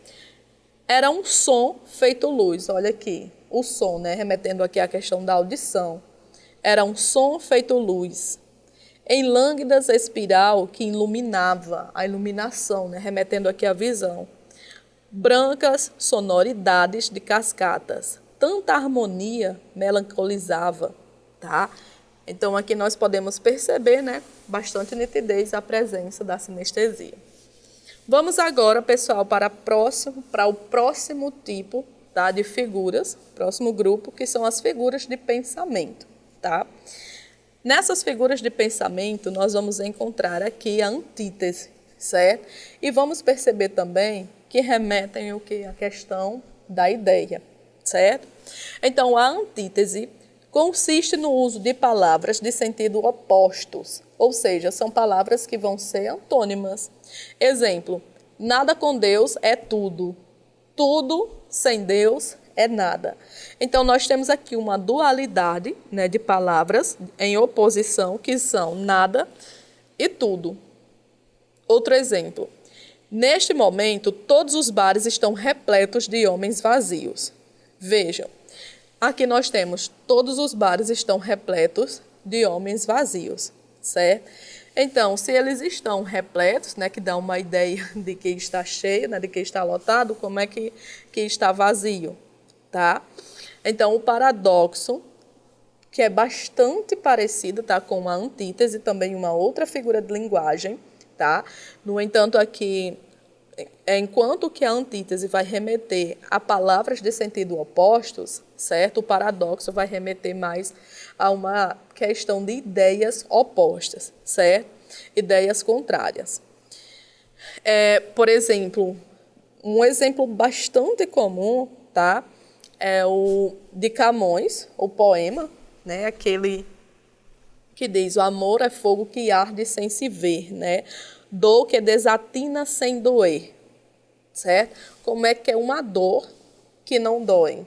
era um som feito luz, olha aqui, o som, né, remetendo aqui à questão da audição. Era um som feito luz, em lânguidas espiral que iluminava, a iluminação, né, remetendo aqui à visão. Brancas sonoridades de cascatas, tanta harmonia melancolizava, tá? Então aqui nós podemos perceber, né, bastante nitidez a presença da sinestesia. Vamos agora, pessoal, para o próximo tipo, tá, de figuras, próximo grupo, que são as figuras de pensamento, tá? Nessas figuras de pensamento, nós vamos encontrar aqui a antítese, certo? E vamos perceber também que remetem o que? A questão da ideia, certo? Então, a antítese consiste no uso de palavras de sentido opostos, ou seja, são palavras que vão ser antônimas. Exemplo, nada com Deus é tudo, tudo sem Deus é nada. Então, nós temos aqui uma dualidade, né, de palavras em oposição, que são nada e tudo. Outro exemplo, neste momento, todos os bares estão repletos de homens vazios. Vejam, aqui nós temos todos os bares estão repletos de homens vazios, certo? Então, se eles estão repletos, né, que dá uma ideia de que está cheio, né, de que está lotado, como é que está vazio, tá? Então, o paradoxo, que é bastante parecido, tá, com a antítese, também uma outra figura de linguagem, tá? No entanto, aqui, enquanto que a antítese vai remeter a palavras de sentido opostos, certo? O paradoxo vai remeter mais a uma questão de ideias opostas, certo? Ideias contrárias. Por exemplo, um exemplo bastante comum, tá? É o de Camões, o poema, né? Aquele que diz: o amor é fogo que arde sem se ver, né? Dor que desatina sem doer, certo? Como é que é uma dor que não dói,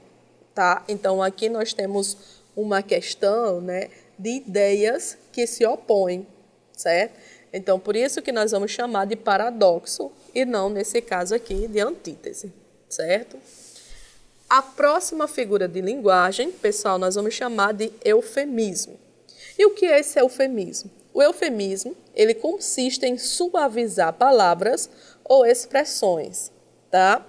tá? Então, aqui nós temos uma questão, né, de ideias que se opõem, certo? Então, por isso que nós vamos chamar de paradoxo e não, nesse caso aqui, de antítese, certo? A próxima figura de linguagem, pessoal, nós vamos chamar de eufemismo. E o que é esse eufemismo? O eufemismo, ele consiste em suavizar palavras ou expressões, tá?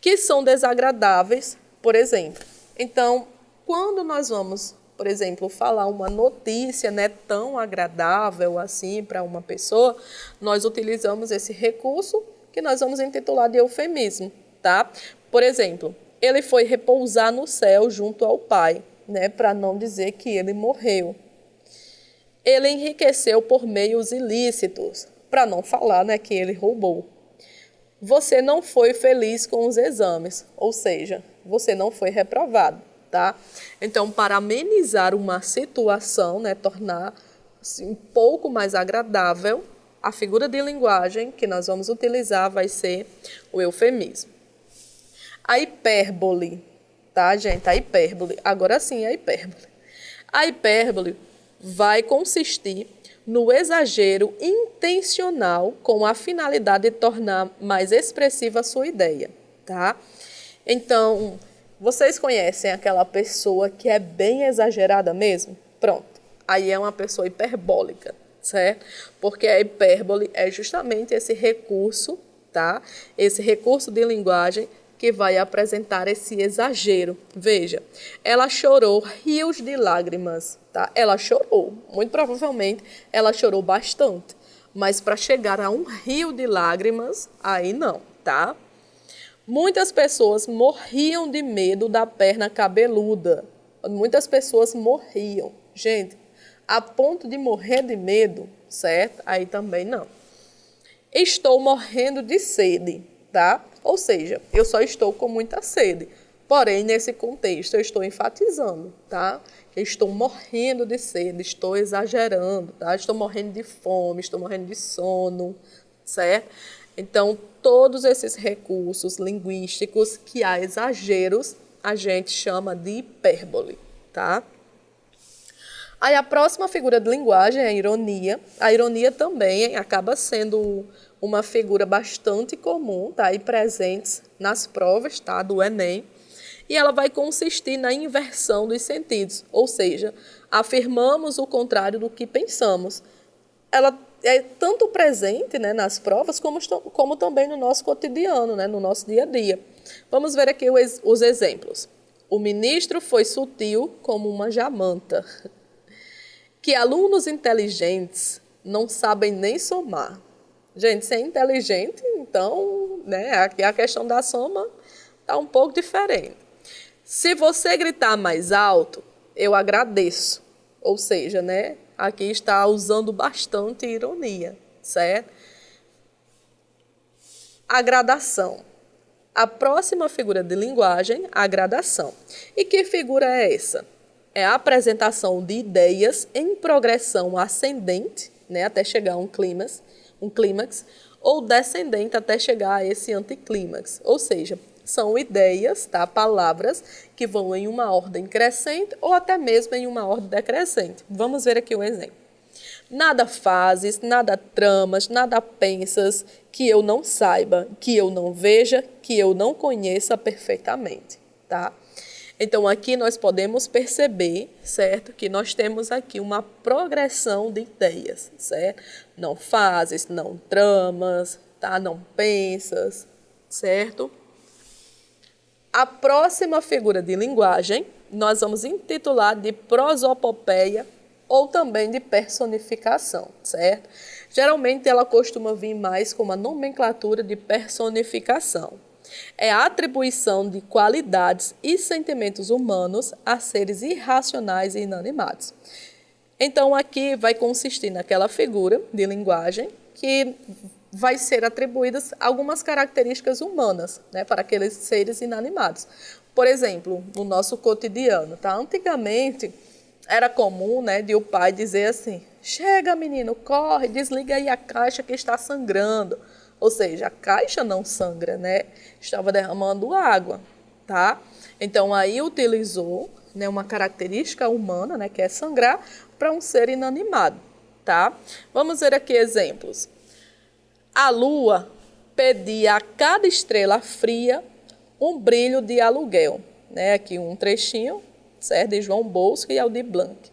Que são desagradáveis, por exemplo. Então, quando nós vamos, por exemplo, falar uma notícia, né, tão agradável assim para uma pessoa, nós utilizamos esse recurso que nós vamos intitular de eufemismo, tá? Por exemplo, ele foi repousar no céu junto ao Pai, né, para não dizer que ele morreu. Ele enriqueceu por meios ilícitos, para não falar, né, que ele roubou. Você não foi feliz com os exames, ou seja, você não foi reprovado, tá? Então, para amenizar uma situação, né, tornar assim, um pouco mais agradável, a figura de linguagem que nós vamos utilizar vai ser o eufemismo. A hipérbole, tá, gente? A hipérbole, agora sim a hipérbole. A hipérbole vai consistir no exagero intencional com a finalidade de tornar mais expressiva a sua ideia, tá? Então, vocês conhecem aquela pessoa que é bem exagerada mesmo? Pronto, aí é uma pessoa hiperbólica, certo? Porque a hipérbole é justamente esse recurso, tá? Esse recurso de linguagem que vai apresentar esse exagero. Veja, ela chorou rios de lágrimas, tá? Ela chorou, muito provavelmente ela chorou bastante, mas para chegar a um rio de lágrimas, aí não, tá? Muitas pessoas morriam de medo da perna cabeluda. Muitas pessoas morriam. Gente, a ponto de morrer de medo, certo? Aí também não. Estou morrendo de sede, tá? Ou seja, eu só estou com muita sede. Porém, nesse contexto, eu estou enfatizando, tá? Eu estou morrendo de sede, estou exagerando, tá? Estou morrendo de fome, estou morrendo de sono, certo? Então, todos esses recursos linguísticos que há exageros, a gente chama de hipérbole, tá? Aí a próxima figura de linguagem é a ironia. A ironia também acaba sendo uma figura bastante comum, tá? E presente nas provas, tá? Do Enem. E ela vai consistir na inversão dos sentidos, ou seja, afirmamos o contrário do que pensamos. Ela é tanto presente, né, nas provas, como também no nosso cotidiano, né, no nosso dia a dia. Vamos ver aqui os exemplos. O ministro foi sutil como uma jamanta. Que alunos inteligentes não sabem nem somar. Gente, se é inteligente, então, né, aqui a questão da soma está um pouco diferente. Se você gritar mais alto, eu agradeço. Ou seja, né, aqui está usando bastante ironia, certo? A gradação. A próxima figura de linguagem, a gradação. E que figura é essa? É a apresentação de ideias em progressão ascendente, né, até chegar a um clímax, ou descendente até chegar a esse anticlímax. Ou seja, são ideias, tá, palavras que vão em uma ordem crescente ou até mesmo em uma ordem decrescente. Vamos ver aqui um exemplo. Nada fazes, nada tramas, nada pensas que eu não saiba, que eu não veja, que eu não conheça perfeitamente, tá? Então, aqui nós podemos perceber, certo, que nós temos aqui uma progressão de ideias, certo? Não fazes, não tramas, tá? Não pensas, certo? A próxima figura de linguagem, nós vamos intitular de prosopopeia ou também de personificação, certo? Geralmente, ela costuma vir mais com uma nomenclatura de personificação. É a atribuição de qualidades e sentimentos humanos a seres irracionais e inanimados. Então, aqui vai consistir naquela figura de linguagem que vai ser atribuídas algumas características humanas, né, para aqueles seres inanimados. Por exemplo, no nosso cotidiano, tá? Antigamente, era comum, né, de o pai dizer assim, chega menino, corre, desliga aí a caixa que está sangrando. Ou seja, a caixa não sangra, né? Estava derramando água, tá? Então, aí utilizou, né, uma característica humana, né, que é sangrar, para um ser inanimado, tá? Vamos ver aqui exemplos. A lua pedia a cada estrela fria um brilho de aluguel, né? Aqui um trechinho, certo? De João Bosco e Aldir Blanc.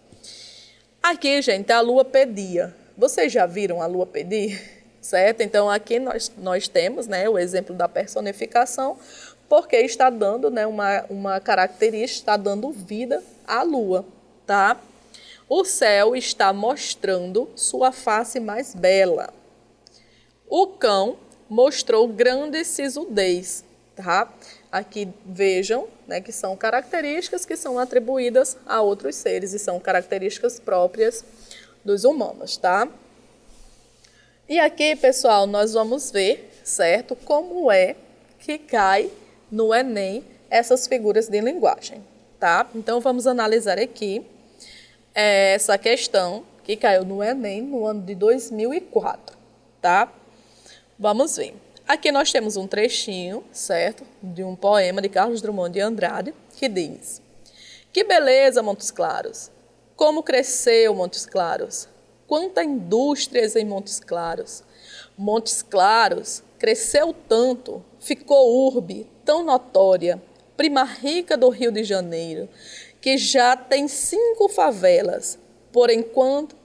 Aqui, gente, a lua pedia. Vocês já viram a lua pedir? Certo? Então, aqui nós temos, né, o exemplo da personificação, porque está dando, né, uma característica, está dando vida à lua, tá? O céu está mostrando sua face mais bela. O cão mostrou grande sisudez, tá? Aqui vejam, né, que são características que são atribuídas a outros seres e são características próprias dos humanos, tá? E aqui, pessoal, nós vamos ver, certo, como é que cai no Enem essas figuras de linguagem, tá? Então, vamos analisar aqui essa questão que caiu no Enem no ano de 2004, tá? Vamos ver. Aqui nós temos um trechinho, certo, de um poema de Carlos Drummond de Andrade, que diz: que beleza, Montes Claros! Como cresceu, Montes Claros! Quanta indústrias em Montes Claros! Montes Claros cresceu tanto, ficou urbe tão notória, prima rica do Rio de Janeiro, que já tem 5 favelas, por enquanto,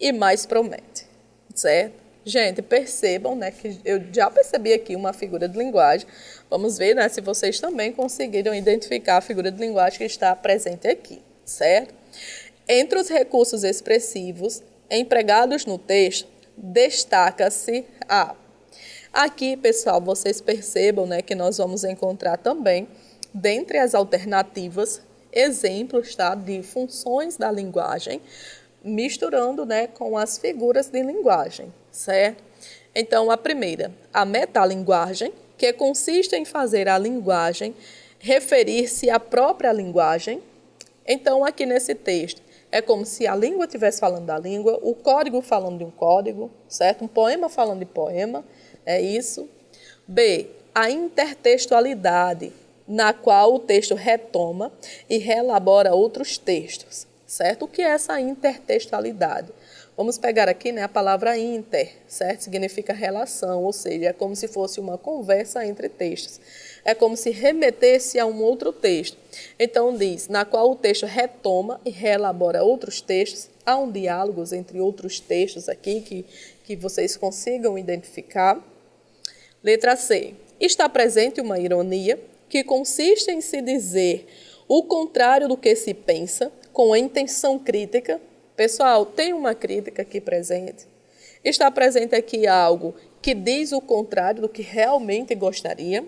e mais promete, certo? Gente, percebam, né, que eu já percebi aqui uma figura de linguagem. Vamos ver, né, se vocês também conseguiram identificar a figura de linguagem que está presente aqui, certo? Entre os recursos expressivos empregados no texto, destaca-se a... Aqui, pessoal, vocês percebam, né, que nós vamos encontrar também, dentre as alternativas, exemplos, tá, de funções da linguagem, misturando, né, com as figuras de linguagem, certo? Então, a primeira, a metalinguagem, que consiste em fazer a linguagem referir-se à própria linguagem. Então, aqui nesse texto, é como se a língua estivesse falando da língua, o código falando de um código, certo? Um poema falando de poema, é isso. B, a intertextualidade, na qual o texto retoma e reelabora outros textos, certo? O que é essa intertextualidade? Vamos pegar aqui, né, a palavra inter, certo? Significa relação, ou seja, é como se fosse uma conversa entre textos. É como se remetesse a um outro texto. Então diz, na qual o texto retoma e reelabora outros textos. Há um diálogo entre outros textos aqui que vocês consigam identificar. Letra C. Está presente uma ironia que consiste em se dizer o contrário do que se pensa, com a intenção crítica. Pessoal, tem uma crítica aqui presente. Está presente aqui algo que diz o contrário do que realmente gostaria.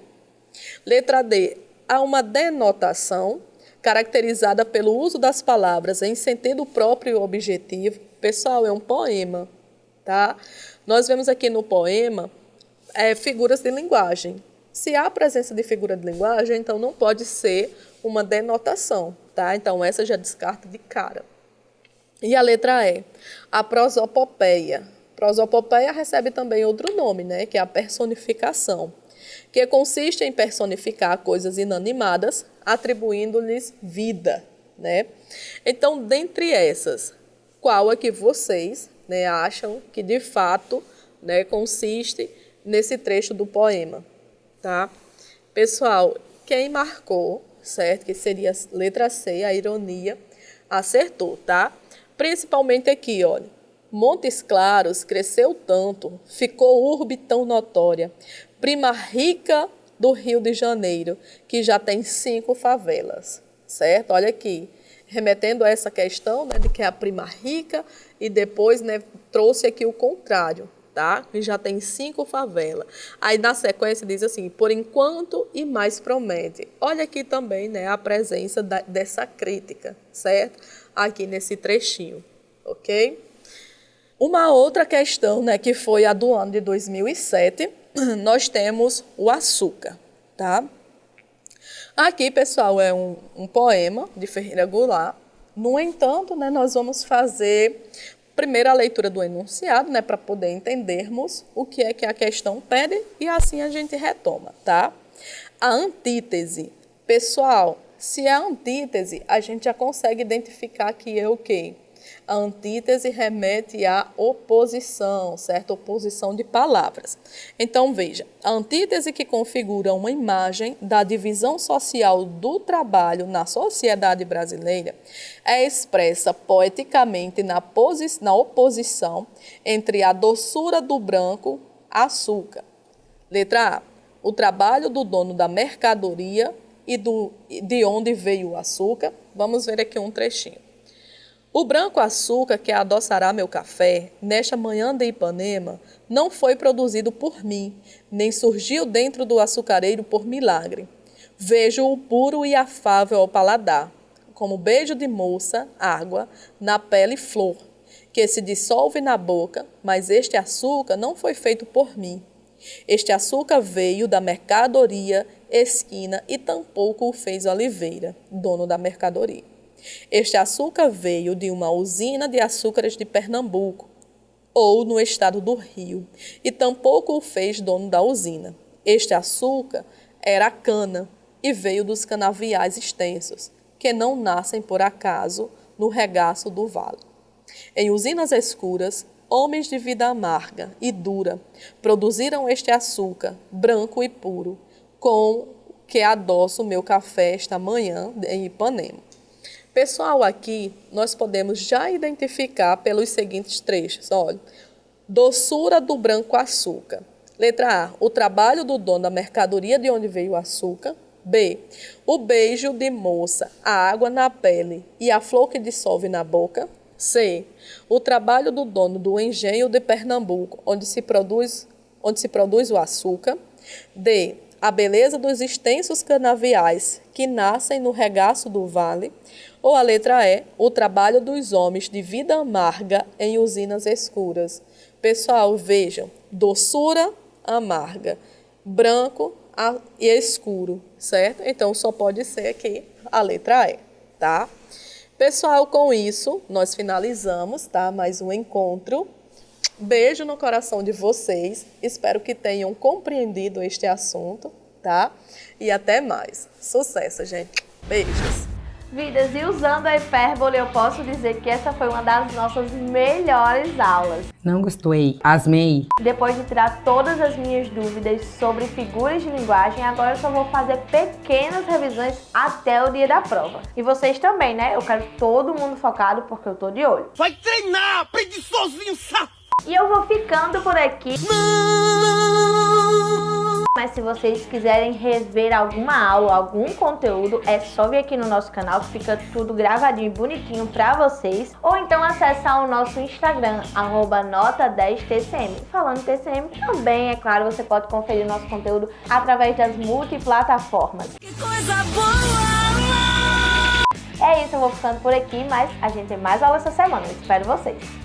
Letra D. Há uma denotação caracterizada pelo uso das palavras em sentido próprio e objetivo. Pessoal, é um poema, tá? Nós vemos aqui no poema figuras de linguagem. Se há presença de figura de linguagem, então não pode ser uma denotação, tá? Então essa já descarta de cara. E a letra E, a prosopopeia. Prosopopeia recebe também outro nome, né? Que é a personificação, que consiste em personificar coisas inanimadas, atribuindo-lhes vida, né? Então, dentre essas, qual é que vocês, né, acham que de fato, né, consiste nesse trecho do poema, tá? Pessoal, quem marcou, certo? Que seria a letra C, a ironia, acertou, tá? Principalmente aqui, olha. Montes Claros cresceu tanto, ficou urbe tão notória, prima rica do Rio de Janeiro, que já tem 5 favelas, certo? Olha aqui, remetendo a essa questão, né, de que é a prima rica, e depois, né, trouxe aqui o contrário, tá? Que já tem 5 favelas. Aí na sequência diz assim, por enquanto e mais promete. Olha aqui também, né, a presença dessa crítica, certo? Aqui nesse trechinho, ok? Uma outra questão, né, que foi a do ano de 2007, nós temos o açúcar, tá? Aqui, pessoal, é um poema de Ferreira Goulart. No entanto, né, nós vamos fazer primeiro a leitura do enunciado, né, para poder entendermos o que é que a questão pede e assim a gente retoma, tá? A antítese. Pessoal, se é a antítese, a gente já consegue identificar que é o quê? A antítese remete à oposição, certo? Oposição de palavras. Então, veja, a antítese que configura uma imagem da divisão social do trabalho na sociedade brasileira é expressa poeticamente na oposição entre a doçura do branco, açúcar. Letra A. O trabalho do dono da mercadoria e de onde veio o açúcar. Vamos ver aqui um trechinho. O branco açúcar que adoçará meu café, nesta manhã de Ipanema, não foi produzido por mim, nem surgiu dentro do açucareiro por milagre. Vejo-o puro e afável ao paladar, como beijo de moça, água, na pele flor, que se dissolve na boca, mas este açúcar não foi feito por mim. Este açúcar veio da mercadoria, esquina, e tampouco o fez Oliveira, dono da mercadoria. Este açúcar veio de uma usina de açúcares de Pernambuco, ou no estado do Rio, e tampouco o fez dono da usina. Este açúcar era a cana, e veio dos canaviais extensos, que não nascem por acaso no regaço do vale. Em usinas escuras, homens de vida amarga e dura produziram este açúcar, branco e puro, com que adoço o meu café esta manhã em Ipanema. Pessoal, aqui nós podemos já identificar pelos seguintes trechos. Olha, doçura do branco açúcar. Letra A, o trabalho do dono da mercadoria de onde veio o açúcar. B, o beijo de moça, a água na pele e a flor que dissolve na boca. C, o trabalho do dono do engenho de Pernambuco, onde se produz o açúcar. D, a beleza dos extensos canaviais que nascem no regaço do vale. Ou a letra E, o trabalho dos homens de vida amarga em usinas escuras. Pessoal, vejam, doçura amarga, branco e escuro, certo? Então, só pode ser aqui a letra E, tá? Pessoal, com isso, nós finalizamos, tá? Mais um encontro. Beijo no coração de vocês. Espero que tenham compreendido este assunto, tá? E até mais. Sucesso, gente. Beijos. Vidas, e usando a hipérbole, eu posso dizer que essa foi uma das nossas melhores aulas. Não gostei. Asmei. Depois de tirar todas as minhas dúvidas sobre figuras de linguagem, agora eu só vou fazer pequenas revisões até o dia da prova. E vocês também, né? Eu quero todo mundo focado porque eu tô de olho. Vai treinar, preguiçosinho, safado! E eu vou ficando por aqui. Mas se vocês quiserem rever alguma aula, algum conteúdo, é só vir aqui no nosso canal que fica tudo gravadinho e bonitinho pra vocês. Ou então acessar o nosso Instagram, @nota10tcm. Falando em TCM, também, é claro, você pode conferir nosso conteúdo através das multiplataformas. Que coisa boa! É isso, eu vou ficando por aqui, mas a gente tem mais aulas essa semana. Eu espero vocês.